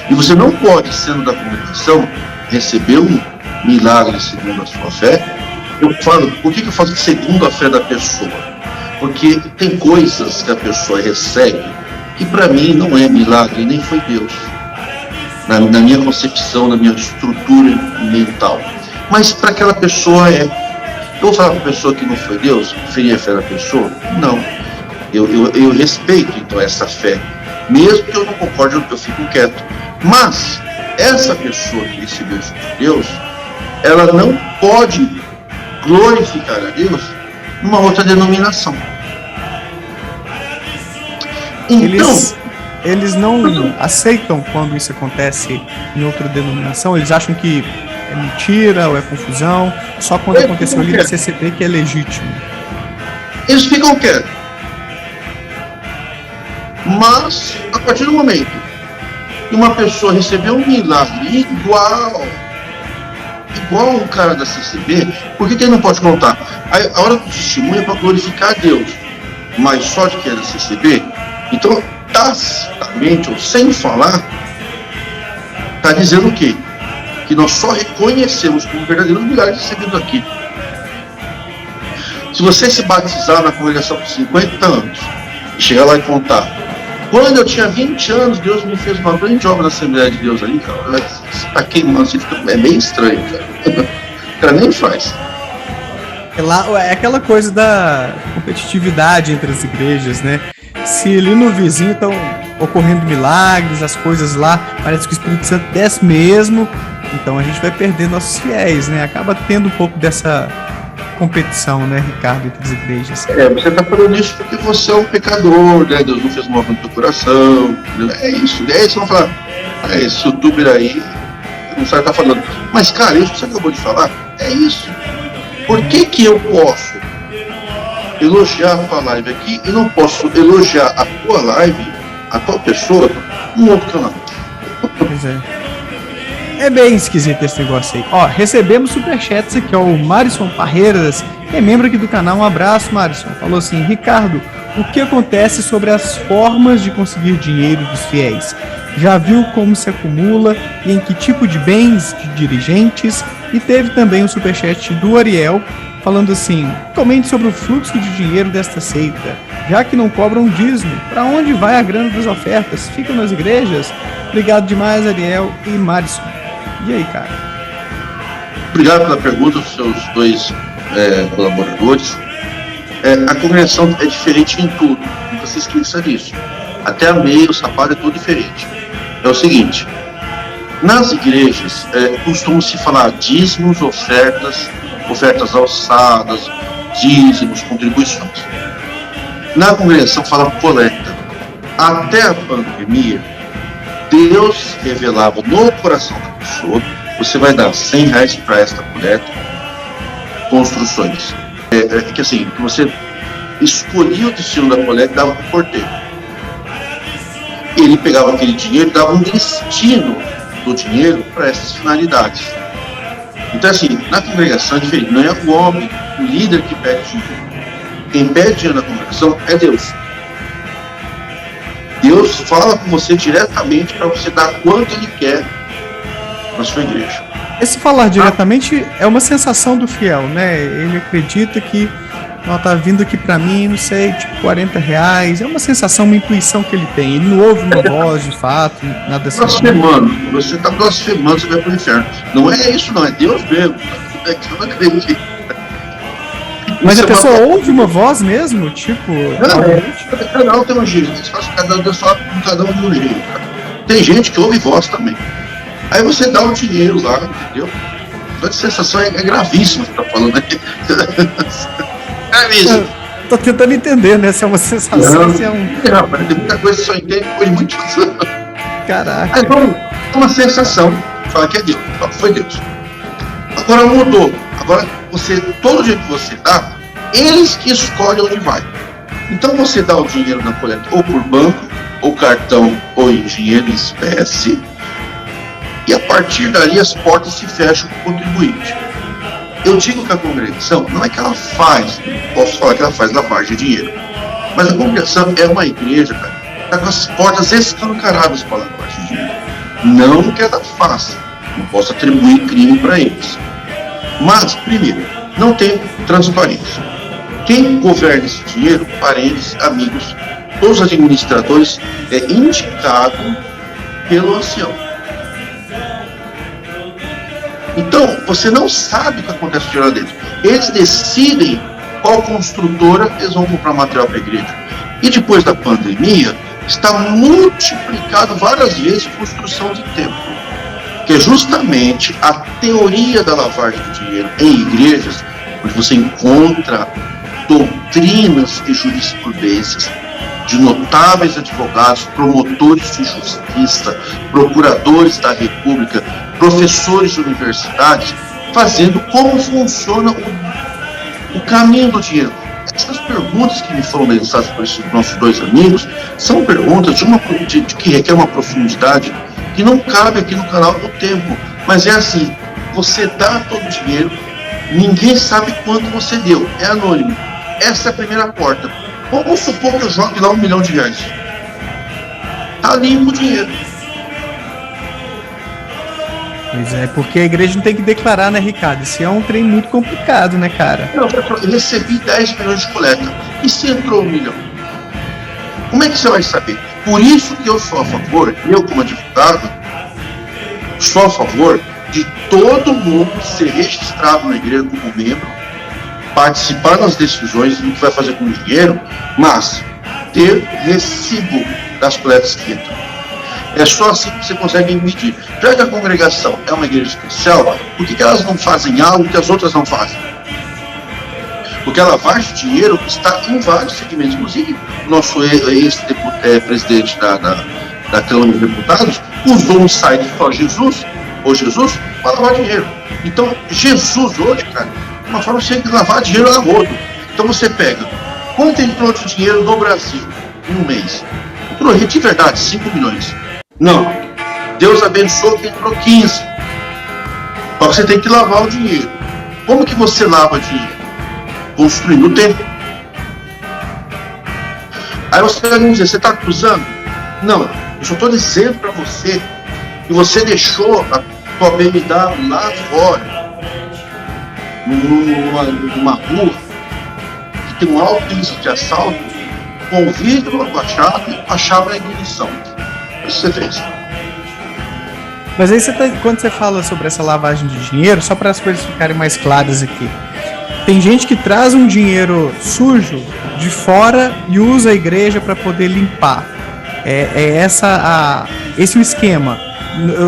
E você não pode, sendo da congregação, receber um milagre segundo a sua fé. Eu falo, por que eu falo segundo a fé da pessoa? Porque tem coisas que a pessoa recebe que para mim não é milagre, nem foi Deus. Na minha concepção, na minha estrutura mental. Mas para aquela pessoa é. Eu vou falar para a pessoa que não foi Deus, ferir a fé da pessoa? Não. Eu respeito então essa fé. Mesmo que eu não concorde, eu fico quieto. Mas essa pessoa que recebeu isso de Deus, ela não pode glorificar a Deus numa outra denominação. Então, eles não aceitam quando isso acontece em outra denominação. Eles acham que é mentira ou é confusão. Só quando aconteceu ali na CCP que é legítimo. Eles ficam quietos. Mas, a partir do momento que uma pessoa recebeu um milagre igual um cara da CCB, por que ele não pode contar? A hora do testemunho é para glorificar a Deus, mas só de que é da CCB, então, tacitamente ou sem falar, está dizendo o quê? Que nós só reconhecemos como verdadeiros milagres recebidos aqui. Se você se batizar na congregação por 50 anos e chegar lá e contar, quando eu tinha 20 anos, Deus me fez uma grande obra na Assembleia de Deus ali, cara, você está queimando, é bem estranho, cara. O cara nem faz. É aquela coisa da competitividade entre as igrejas, né? Se ali no vizinho estão ocorrendo milagres, as coisas lá, parece que o Espírito Santo desce mesmo, então a gente vai perder nossos fiéis, né? Acaba tendo um pouco dessa competição, né, Ricardo, entre as igrejas. Você está falando isso porque você é um pecador, né? Deus não fez uma obra no teu coração. É isso, vão falar. Esse youtuber aí não sabe o que tá falando. Mas, cara, isso que você acabou de falar, é isso. Por que eu posso elogiar a tua live aqui e não posso elogiar a tua live, a tua pessoa, num outro canal? Pois é. É bem esquisito esse negócio aí. Ó, recebemos superchats aqui, ó. O Marison Parreiras, que é membro aqui do canal. Um abraço, Marison. Falou assim: Ricardo, o que acontece sobre as formas de conseguir dinheiro dos fiéis? Já viu como se acumula e em que tipo de bens de dirigentes? E teve também um superchat do Ariel, falando assim: comente sobre o fluxo de dinheiro desta seita, já que não cobram dízimo, para onde vai a grana das ofertas? Ficam nas igrejas? Obrigado demais, Ariel e Marison. E aí, cara? Obrigado pela pergunta dos seus dois colaboradores. A congregação é diferente em tudo, nunca se esqueça disso. Até a meia, o sapato é tudo diferente. É o seguinte, nas igrejas costuma-se falar dízimos, ofertas alçadas, dízimos, contribuições. Na congregação fala coleta. Até a pandemia, Deus revelava no coração da pessoa, você vai dar R$100 para esta coleta, construções. Que assim, você escolhia o destino da coleta e dava para o porteiro. Ele pegava aquele dinheiro e dava um destino do dinheiro para essas finalidades. Então, assim, na congregação é diferente. Não é o homem, o líder que pede dinheiro. Quem pede dinheiro na congregação é Deus. Deus fala com você diretamente para você dar quanto Ele quer na sua igreja. Esse falar diretamente é uma sensação do fiel, né? Ele acredita que tá vindo aqui para mim, não sei, tipo R$40. É uma sensação, uma intuição que ele tem. Ele não ouve uma voz, de fato, nada assim. Blasfemando. Você está blasfemando, você vai para o inferno. Não é isso, não. É Deus mesmo. É que eu não acredito. Mas a pessoa ouve uma voz mesmo? Tipo... Cada um tem um jeito. Cada um tem um jeito. Tem gente que ouve voz também. Aí você dá o dinheiro lá, entendeu? A sensação é gravíssima que você está falando aqui. Tô tentando entender, né? Se é uma sensação, se é um... Rapaz, tem muita coisa que só entende depois de muitos anos. Caraca. É uma sensação. Fala que é Deus. Foi Deus. Agora mudou. Agora, todo dia que você dá, eles que escolhem onde vai. Então você dá o dinheiro na coleta ou por banco, ou cartão, ou em dinheiro em espécie. E a partir dali as portas se fecham para o contribuinte. Eu digo que a congregação não é que ela faz, posso falar que ela faz lavagem de dinheiro, mas a congregação é uma igreja, cara, está com as portas escancaradas para a lavagem de dinheiro. Não que ela faça, não posso atribuir crime para eles. Mas, primeiro, não tem transparência. Quem governa esse dinheiro, parentes, amigos, todos os administradores, é indicado pelo ancião. Então, você não sabe o que acontece lá dentro. Eles decidem qual construtora eles vão comprar material para a igreja. E depois da pandemia, está multiplicado várias vezes a construção de templo. Que é justamente a teoria da lavagem de dinheiro em igrejas, onde você encontra doutrinas e jurisprudências de notáveis advogados, promotores de justiça, procuradores da República, professores de universidades, fazendo como funciona o caminho do dinheiro. Essas perguntas que me foram lançadas por esses nossos dois amigos são perguntas que requer uma profundidade que não cabe aqui no canal do tempo. Mas é assim, você dá todo o dinheiro, ninguém sabe quanto você deu, é anônimo. Essa é a primeira porta. Vamos supor que eu jogue lá R$1 milhão. Tá limpo o dinheiro. Pois é, porque a igreja não tem que declarar, né, Ricardo? Isso é um trem muito complicado, né, cara? Não, eu recebi 10 milhões de coleta. E se entrou 1 milhão? Como é que você vai saber? Por isso que eu sou a favor, eu como advogado, sou a favor de todo mundo ser registrado na igreja como membro, participar das decisões do que vai fazer com o dinheiro, mas ter recibo das coletas que entram. É só assim que você consegue medir. Já que a congregação é uma igreja especial, por que elas não fazem algo que as outras não fazem? Porque a lavagem de dinheiro está em vários segmentos. Inclusive, o nosso ex-presidente da Câmara dos Deputados usou um site só Jesus, para lavar dinheiro. Então, Jesus hoje, cara, é uma forma de você lavar dinheiro a rodo. Então você pega, quanto entrou de dinheiro no Brasil em um mês? Entrou de verdade, 5 milhões. Não. Deus abençoou que entrou 15. Só que você tem que lavar o dinheiro. Como que você lava dinheiro? Construindo o templo. Aí você vai me dizer, você está acusando? Não, eu só estou dizendo para você que você deixou a tua BMW lá fora, numa rua que tem um alto índice de assalto, com o vidro abaixado e a chave na ignição. Isso você fez. Mas aí quando você fala sobre essa lavagem de dinheiro, só para as coisas ficarem mais claras aqui, tem gente que traz um dinheiro sujo de fora e usa a igreja para poder limpar. Esse é o esquema.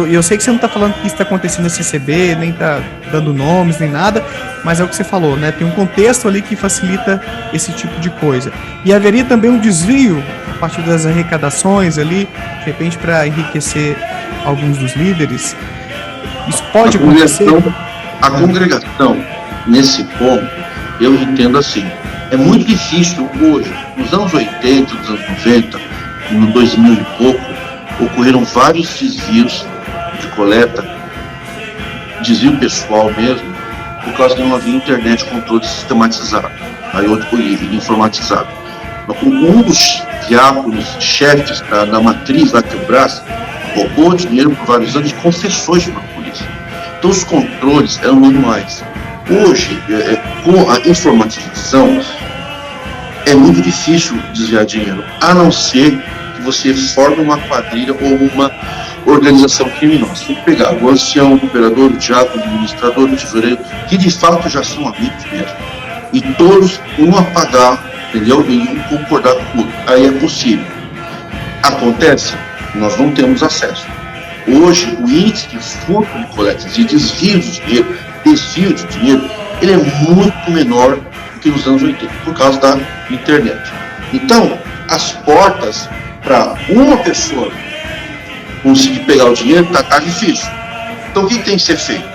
Eu sei que você não está falando que isso está acontecendo na CCB, nem está dando nomes, nem nada, mas é o que você falou, né? Tem um contexto ali que facilita esse tipo de coisa. E haveria também um desvio a partir das arrecadações ali, de repente para enriquecer alguns dos líderes. Isso pode acontecer? A congregação, nesse ponto, eu entendo assim, é muito difícil hoje, nos anos 80, nos anos 90, no 2000 e pouco, ocorreram vários desvios de coleta, desvio pessoal mesmo, por causa que não havia internet controle sistematizado, informatizado. Um dos diáconos, chefes da matriz da Quebras, roubou dinheiro por vários anos e confessou isso para a polícia. Então os controles eram manuais. Hoje, com a informatização, é muito difícil desviar dinheiro, a não ser que você forme uma quadrilha ou uma organização criminosa. Tem que pegar o ancião, o operador, o diácono, o administrador, o tesoureiro, que de fato já são amigos mesmo, e todos um apagar, entendeu? E um concordar com o outro. Aí é possível. Acontece, nós não temos acesso. Hoje, o índice de furto de coletas e desvio de dinheiro, ele é muito menor do que nos anos 80, por causa da internet. Então, as portas para uma pessoa conseguir pegar o dinheiro tá difícil. Então, o que tem que ser feito?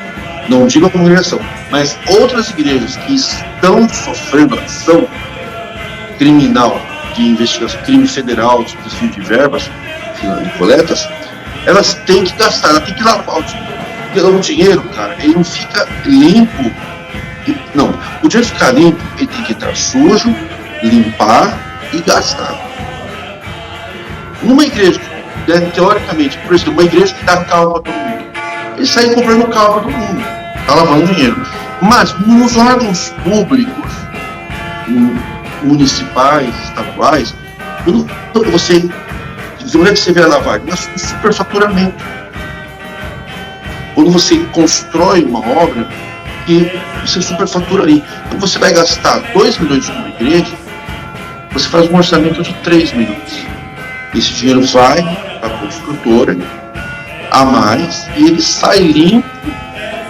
Não digo a congregação, mas outras igrejas que estão sofrendo ação criminal de investigação, crime federal, de desvio de verbas, de coletas, elas têm que gastar, elas têm que lavar o dinheiro. Porque o dinheiro, cara, ele não fica limpo. Não, o dinheiro ficar limpo, ele tem que estar sujo, limpar e gastar. Numa igreja, teoricamente, por exemplo, uma igreja que dá carro para todo mundo, eles saem comprando carro para todo mundo, tá lavando dinheiro. Mas nos órgãos públicos, municipais, estaduais, quando você vê a lavagem, mas o superfaturamento. Quando você constrói uma obra, que você superfatura ali. Então você vai gastar 2 milhões de uma igreja, você faz um orçamento de 3 milhões. Esse dinheiro vai para a construtora a mais e ele sai limpo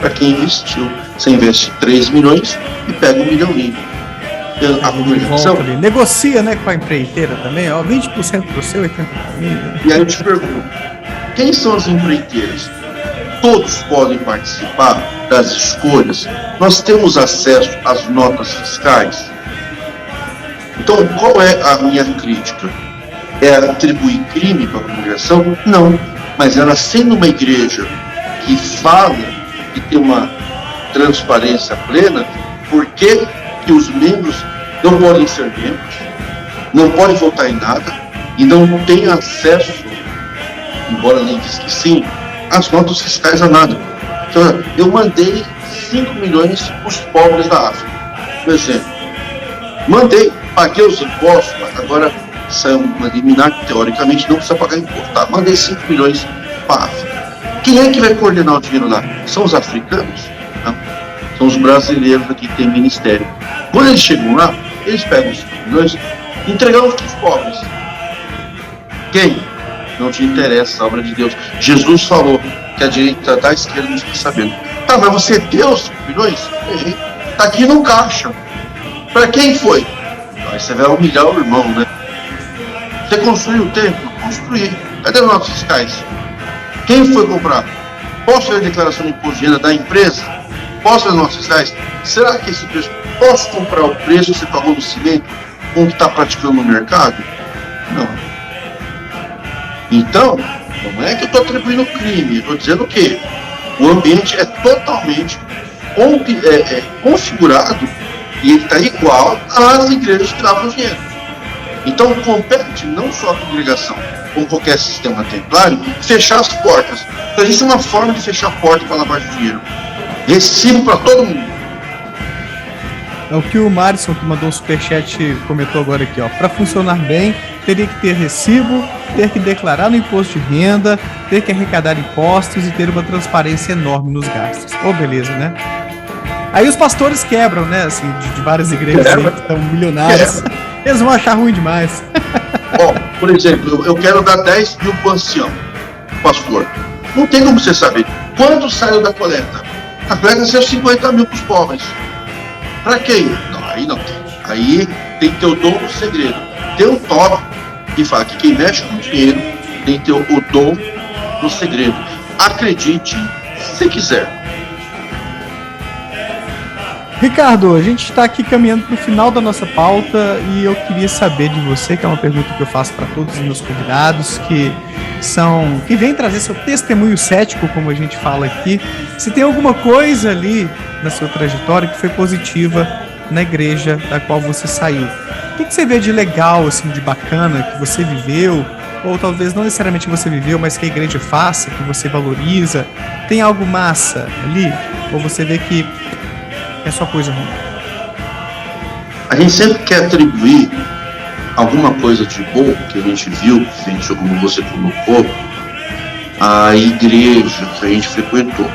para quem investiu. Você investe 3 milhões e pega 1 milhão limpo. A congregação negocia, né, com a empreiteira também, ó, 20% do seu, 80%. E aí eu te pergunto, quem são as empreiteiras? Todos podem participar das escolhas? Nós temos acesso às notas fiscais? Então, qual é a minha crítica? É atribuir crime para a congregação? Não. Mas ela sendo uma igreja que fala e tem uma transparência plena, por que os membros não podem ser membros, não podem votar em nada e não têm acesso, embora a lei diz que sim, às notas fiscais a nada? Então, eu mandei 5 milhões para os pobres da África, por exemplo. Mandei, paguei os impostos, agora saiu uma liminar que teoricamente não precisa pagar imposto. Tá? Mandei 5 milhões para a África. Quem é que vai coordenar o dinheiro lá? São os africanos? Não. São os brasileiros aqui que tem ministério. Quando eles chegam lá, eles pegam os 5 milhões e entregam para os pobres. Quem? Não te interessa a obra de Deus. Jesus falou que a direita da esquerda não está sabendo. Tá, mas você deu os 5 milhões? Errei. Tá aqui no caixa. Para quem foi? Aí você vai humilhar o irmão, né? Você construiu o templo? Construí. Cadê os notas fiscais? Quem foi comprar? Posso fazer a declaração de imposto de renda da empresa? Posso fazer notas fiscais? Será que esse preço... Posso comprar o preço que você pagou no cimento com o que está praticando no mercado? Não. Então, não é que eu estou atribuindo crime, eu estou dizendo que o ambiente é totalmente configurado e ele está igual às igrejas que lavam dinheiro. Então, compete não só a congregação, como qualquer sistema templário, fechar as portas. Então, existe uma forma de fechar a porta para lavar dinheiro. Recibo para todo mundo. É o que o Marison, que mandou o superchat, comentou agora aqui, ó. Para funcionar bem, teria que ter recibo, ter que declarar no imposto de renda, ter que arrecadar impostos e ter uma transparência enorme nos gastos. Beleza, né? Aí os pastores quebram, né? Assim, de várias igrejas aí que estão milionários. Eles vão achar ruim demais. Ó, por exemplo, eu quero dar 10 mil para o ancião, pastor. Não tem como você saber. Quando saiu da coleta? A coleta saiu 50 mil para os pobres. Para quem? Não, aí não. Aí tem que ter o dom do segredo. Tem um toque que fala que quem mexe com dinheiro tem que ter o dom do segredo. Acredite se quiser. Ricardo, a gente está aqui caminhando para o final da nossa pauta e eu queria saber de você, que é uma pergunta que eu faço para todos os meus convidados, que vem trazer seu testemunho cético, como a gente fala aqui, se tem alguma coisa ali na sua trajetória que foi positiva na igreja da qual você saiu. O que você vê de legal, assim, de bacana que você viveu, ou talvez não necessariamente você viveu, mas que a igreja faça, que você valoriza? Tem algo massa ali? Ou você vê que é só coisa ruim? A gente sempre quer atribuir alguma coisa de bom que a gente viu, como você colocou, à igreja que a gente frequentou.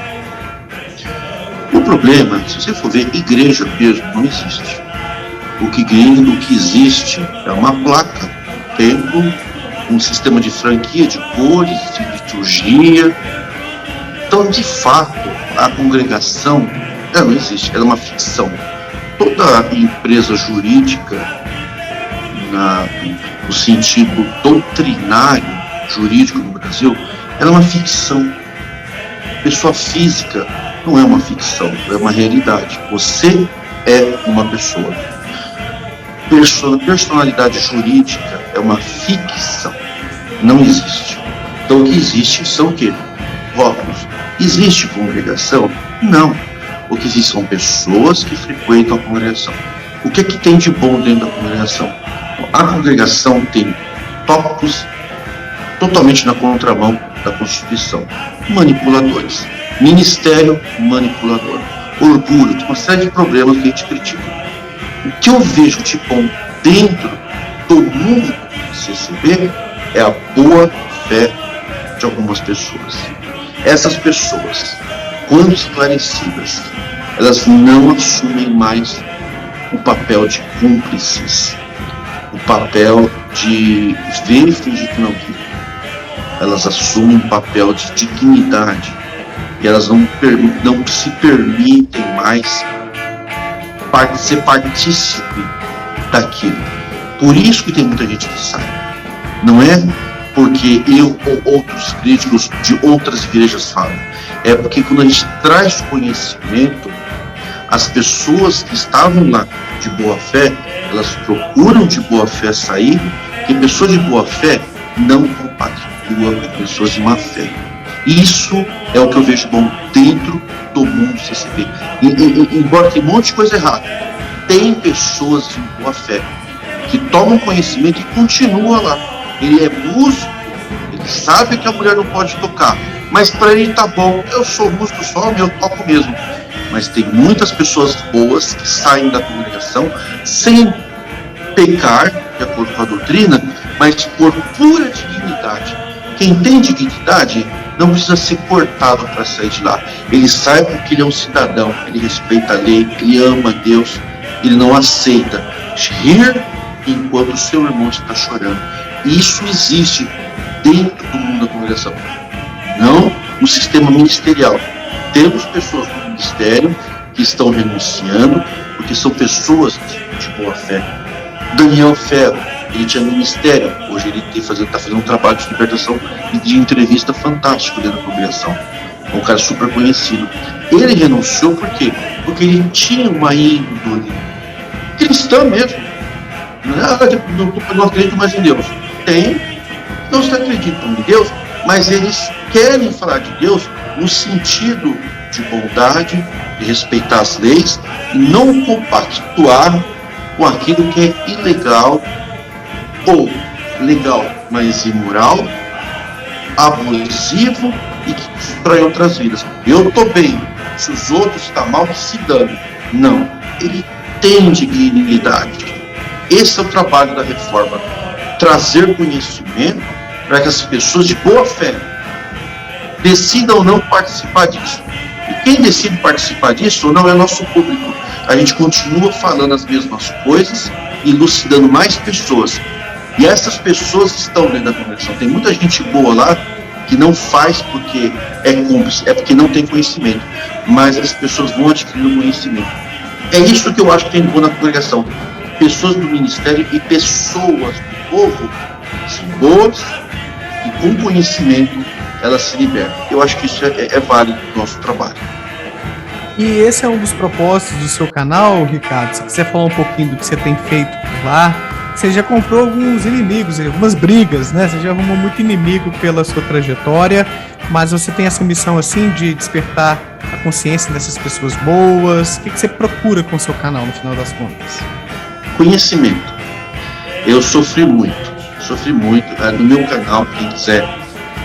O problema, se você for ver, igreja mesmo não existe. O que existe é uma placa, templo, um sistema de franquia, de cores, de liturgia. Então, de fato, a congregação não existe, ela é uma ficção. Toda empresa jurídica, no sentido doutrinário jurídico no Brasil, ela é uma ficção. Pessoa física não é uma ficção, é uma realidade. Você é uma pessoa. Personalidade jurídica é uma ficção, não existe. Então o que existe são o quê? Rótulos. Existe congregação? Não. O que existe são pessoas que frequentam a congregação. O que é que tem de bom dentro da congregação? A congregação tem tópicos totalmente na contramão da Constituição. Manipuladores. Ministério manipulador. Orgulho. Tem uma série de problemas que a gente critica. O que eu vejo de bom dentro do mundo do CCB é a boa fé de algumas pessoas. Essas pessoas, quando esclarecidas, elas não assumem mais o papel de cúmplices, o papel de ver e fingir que não viu. Elas assumem um papel de dignidade e elas não se permitem mais ser partícipe daquilo. Por isso que tem muita gente que sai. Não é porque eu ou outros críticos de outras igrejas falam. É porque quando a gente traz conhecimento, as pessoas que estavam lá de boa fé, elas procuram de boa fé sair, porque pessoas de boa fé não compactuam com pessoas de má fé. Isso é o que eu vejo bom dentro do mundo CCB. Embora tenha um monte de coisa errada, tem pessoas de boa fé que tomam conhecimento e continuam lá. Ele é músico, ele sabe que a mulher não pode tocar, mas para ele tá bom, eu sou músico só, eu toco mesmo. Mas tem muitas pessoas boas que saem da congregação sem pecar, de acordo com a doutrina, mas por pura dignidade. Quem tem dignidade não precisa ser cortado para sair de lá. Ele sai porque ele é um cidadão, ele respeita a lei, ele ama Deus, ele não aceita rir enquanto o seu irmão está chorando. Isso existe dentro do mundo da congregação, não no sistema ministerial. Temos pessoas no ministério que estão renunciando porque são pessoas de boa fé. Daniel Ferro, ele tinha ministério, hoje ele está fazendo um trabalho de libertação e de entrevista fantástico dentro da congregação. É um cara super conhecido. Ele renunciou por quê? Porque ele tinha uma índole cristã mesmo. Não acredito mais em Deus. Tem, não se acreditam em Deus, mas eles querem falar de Deus no sentido de bondade, de respeitar as leis e não compactuar com aquilo que é ilegal ou legal, mas imoral, abusivo e que destrói outras vidas. Eu estou bem, se os outros estão mal, que se dane. Não, ele tem dignidade. Esse é o trabalho da reforma, trazer conhecimento para que as pessoas de boa fé decidam não participar disso. E quem decide participar disso não é nosso público. A gente continua falando as mesmas coisas e elucidando mais pessoas. E essas pessoas estão dentro da conversão. Tem muita gente boa lá que não faz porque é cúmplice, é porque não tem conhecimento. Mas as pessoas vão adquirindo conhecimento. É isso que eu acho que tem de bom na congregação. Pessoas do ministério e pessoas do povo são boas e com conhecimento elas se libertam. Eu acho que isso é válido do nosso trabalho. E esse é um dos propósitos do seu canal, Ricardo. Se você falar um pouquinho do que você tem feito por lá, você já comprou alguns inimigos, algumas brigas, né? Você já arrumou muito inimigo pela sua trajetória, mas você tem essa missão assim de despertar a consciência dessas pessoas boas. O que você procura com o seu canal no final das contas? Conhecimento. Eu sofri muito. No meu canal, quem quiser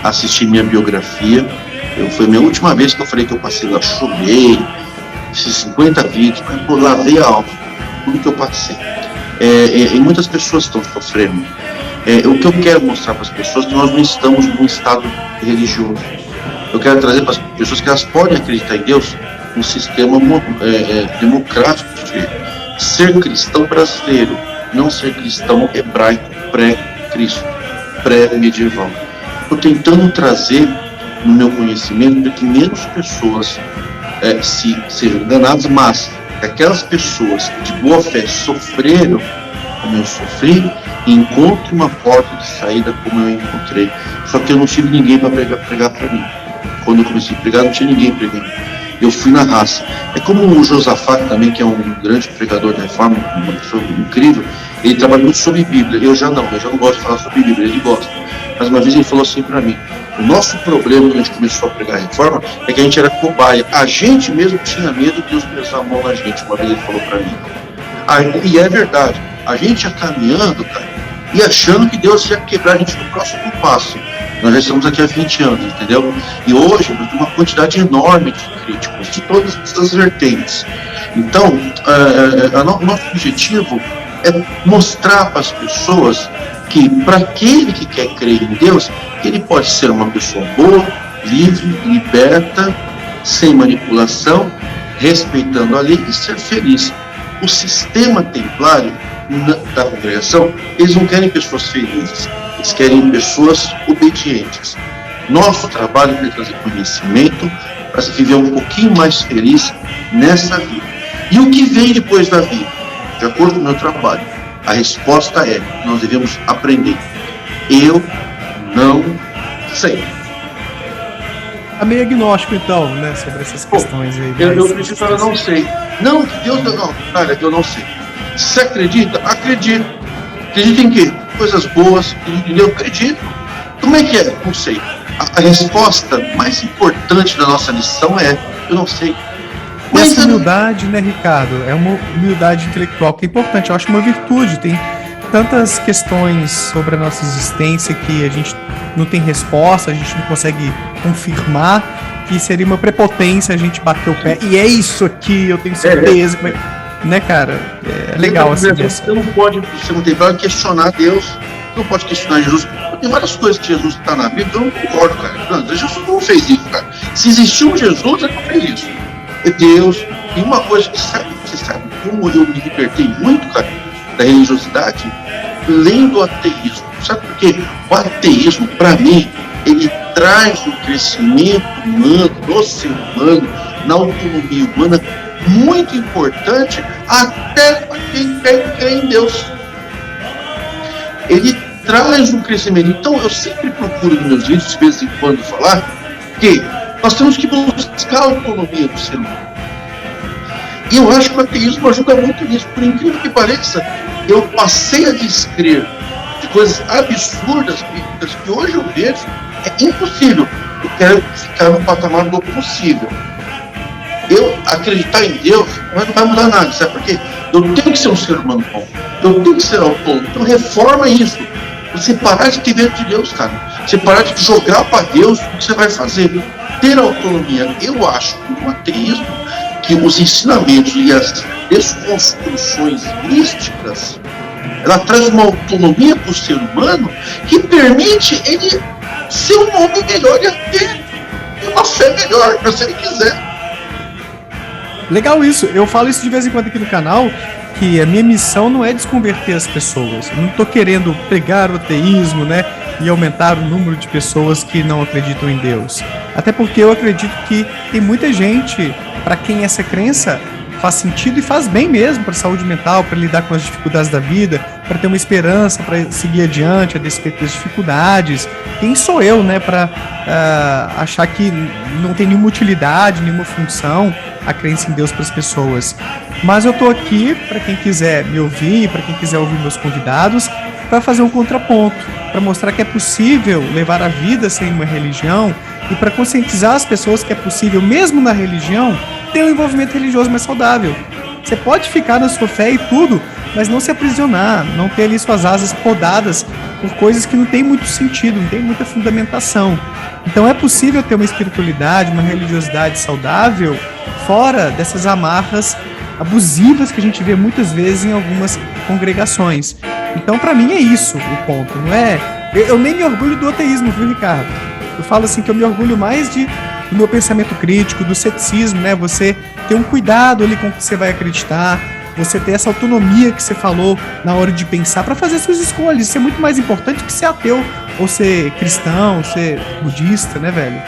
assistir minha biografia, foi a minha última vez que eu falei que eu passei lá, chorei, fiz 50 vídeos, mas eu lavei a alma, tudo que eu passei. E muitas pessoas estão sofrendo. O que eu quero mostrar para as pessoas é que nós não estamos num estado religioso. Eu quero trazer para as pessoas que elas podem acreditar em Deus um sistema democrático de ser cristão brasileiro, não ser cristão hebraico pré-Cristo, pré-medieval. Estou tentando trazer no meu conhecimento para que menos pessoas sejam enganadas, mas que aquelas pessoas que de boa fé sofreram como eu sofri, encontrem uma porta de saída como eu encontrei. Só que eu não tive ninguém para pregar para mim. Quando eu comecei a pregar, não tinha ninguém pregando. Eu fui na raça. É como o Josafá também, que é um grande pregador da reforma, uma pessoa incrível. Ele trabalha muito sobre Bíblia. Eu já não gosto de falar sobre Bíblia, ele gosta. Mas uma vez ele falou assim para mim: o nosso problema quando a gente começou a pregar a reforma é que a gente era cobaia. A gente mesmo tinha medo de Deus pesar a mão na gente. Uma vez ele falou para mim. E é verdade. A gente ia caminhando, cara, e achando que Deus ia quebrar a gente no próximo passo. Nós já estamos aqui há 20 anos, entendeu? E hoje nós temos uma quantidade enorme de críticos, de todas as vertentes. Então, o nosso objetivo é mostrar para as pessoas que, para aquele que quer crer em Deus, ele pode ser uma pessoa boa, livre, liberta, sem manipulação, respeitando a lei e ser feliz. O sistema templário da congregação, eles não querem pessoas felizes, eles querem pessoas obedientes. Nosso trabalho é trazer conhecimento para se viver um pouquinho mais feliz nessa vida. E o que vem depois da vida? De acordo com o meu trabalho, a resposta é: nós devemos aprender. Eu não sei. Tá meio agnóstico então, né, sobre essas questões aí. Eu preciso falar, não sei. Não, Deus não, cara, eu não sei. Você acredita? Acredito. Acredita em quê? Coisas boas, eu acredito. Como é que é? Não sei. A resposta mais importante da nossa lição é: eu não sei. Mas essa humildade, né, Ricardo? É uma humildade intelectual que é importante. Eu acho uma virtude. Tem tantas questões sobre a nossa existência que a gente não tem resposta, a gente não consegue confirmar, que seria uma prepotência a gente bater o pé. E é isso aqui, eu tenho certeza. Né, cara? É legal assim. Você não pode, você não tem para questionar Deus, você não pode questionar Jesus. Tem várias coisas que Jesus está na Bíblia, eu não concordo, cara. Não, Jesus não fez isso, cara. Se existiu um Jesus, ele não fez isso. É Deus. E uma coisa que você sabe como eu me libertei muito, cara, da religiosidade, lendo o ateísmo. Sabe por quê? O ateísmo, para mim, ele traz o crescimento humano, do ser humano, na autonomia humana, muito importante até para quem crê em Deus. Ele traz um crescimento. Então eu sempre procuro nos meus vídeos, de vez em quando, falar que nós temos que buscar a autonomia do ser humano. E eu acho que o ateísmo ajuda muito nisso. Por incrível que pareça, eu passei a descrer de coisas absurdas bíblicas que hoje eu vejo é impossível. Eu quero ficar no patamar do possível. Eu acreditar em Deus, mas não vai mudar nada, sabe por quê? Eu tenho que ser um ser humano bom, eu tenho que ser autônomo. Então reforma isso. Você parar de ter medo de Deus, cara. Você parar de jogar para Deus o que você vai fazer. Ter autonomia. Eu acho que no ateísmo, que os ensinamentos e as desconstruções místicas, ela traz uma autonomia para o ser humano que permite ele ser um homem melhor e ter uma fé melhor, se ele quiser. Legal isso, eu falo isso de vez em quando aqui no canal, que a minha missão não é desconverter as pessoas. Eu não tô querendo pregar o ateísmo, né, e aumentar o número de pessoas que não acreditam em Deus. Até porque eu acredito que tem muita gente para quem essa crença faz sentido e faz bem mesmo para a saúde mental, para lidar com as dificuldades da vida, para ter uma esperança, para seguir adiante a despeito das dificuldades. Quem sou eu, né, para achar que não tem nenhuma utilidade, nenhuma função a crença em Deus para as pessoas? Mas eu tô aqui para quem quiser me ouvir, para quem quiser ouvir meus convidados, para fazer um contraponto, para mostrar que é possível levar a vida sem uma religião e para conscientizar as pessoas que é possível, mesmo na religião, ter um envolvimento religioso mais saudável. Você pode ficar na sua fé e tudo, mas não se aprisionar, não ter ali suas asas podadas por coisas que não tem muito sentido, não tem muita fundamentação. Então é possível ter uma espiritualidade, uma religiosidade saudável fora dessas amarras abusivas que a gente vê muitas vezes em algumas congregações. Então, para mim, é isso o ponto, não é? Eu nem me orgulho do ateísmo, viu, Ricardo? Eu falo assim que eu me orgulho mais do meu pensamento crítico, do ceticismo, né? Você ter um cuidado ali com o que você vai acreditar, você ter essa autonomia que você falou na hora de pensar para fazer suas escolhas. Isso é muito mais importante que ser ateu, ou ser cristão, ser budista, né, velho?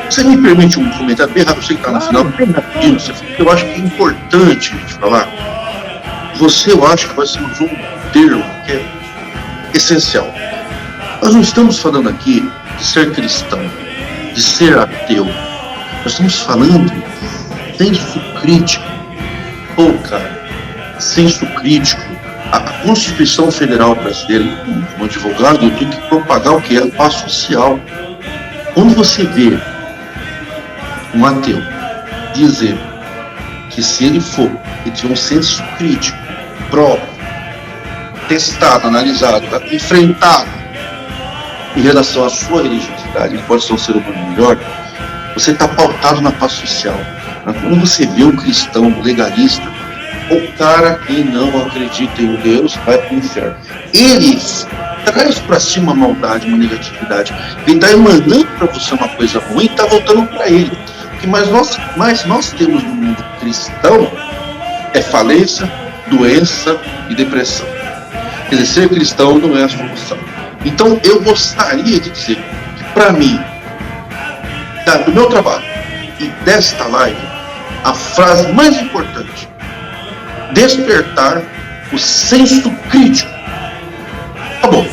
Você me permite um comentário bem rápido, você que está no final, bem rapidinho, eu acho que é importante a gente falar. Eu acho que vai ser um termo que é essencial. Nós não estamos falando aqui de ser cristão, de ser ateu. Nós estamos falando de senso crítico. Pô, cara, senso crítico. A Constituição Federal Brasileira, como advogado, eu tenho que propagar o que é a paz social. Quando você vê um ateu dizer que se ele tiver um senso crítico, próprio, testado, analisado, enfrentado em relação à sua religiosidade, ele pode ser um ser humano melhor, você está pautado na paz social. Quando você vê um cristão legalista, o cara que não acredita em Deus vai para o inferno. Ele traz para si uma maldade, uma negatividade. Ele está emanando para você uma coisa ruim e está voltando para ele. O que mais nós temos no mundo cristão é falência, doença e depressão. Quer dizer, ser cristão não é a solução. Então, eu gostaria de dizer que, para mim, do meu trabalho e desta live, a frase mais importante: despertar o senso crítico. Tá bom.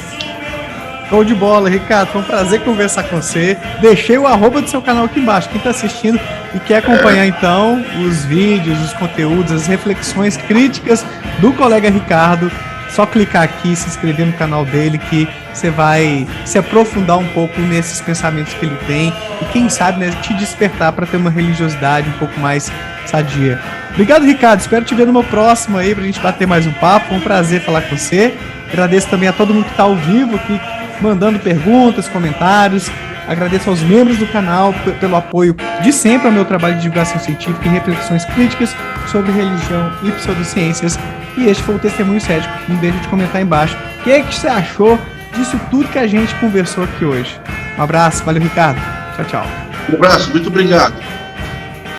Show de bola, Ricardo. Foi um prazer conversar com você. Deixei o @ do seu canal aqui embaixo. Quem está assistindo e quer acompanhar, então, os vídeos, os conteúdos, as reflexões críticas do colega Ricardo, só clicar aqui e se inscrever no canal dele, que você vai se aprofundar um pouco nesses pensamentos que ele tem e, quem sabe, né, te despertar para ter uma religiosidade um pouco mais sadia. Obrigado, Ricardo. Espero te ver numa próxima aí pra gente bater mais um papo. Foi um prazer falar com você. Agradeço também a todo mundo que está ao vivo aqui, mandando perguntas, comentários. Agradeço aos membros do canal pelo apoio de sempre ao meu trabalho de divulgação científica e reflexões críticas sobre religião e pseudociências. E este foi o Testemunho Cético. Não deixe de comentar aí embaixo o que você achou disso tudo que a gente conversou aqui hoje. Um abraço, valeu, Ricardo. Tchau, tchau. Um abraço, muito obrigado.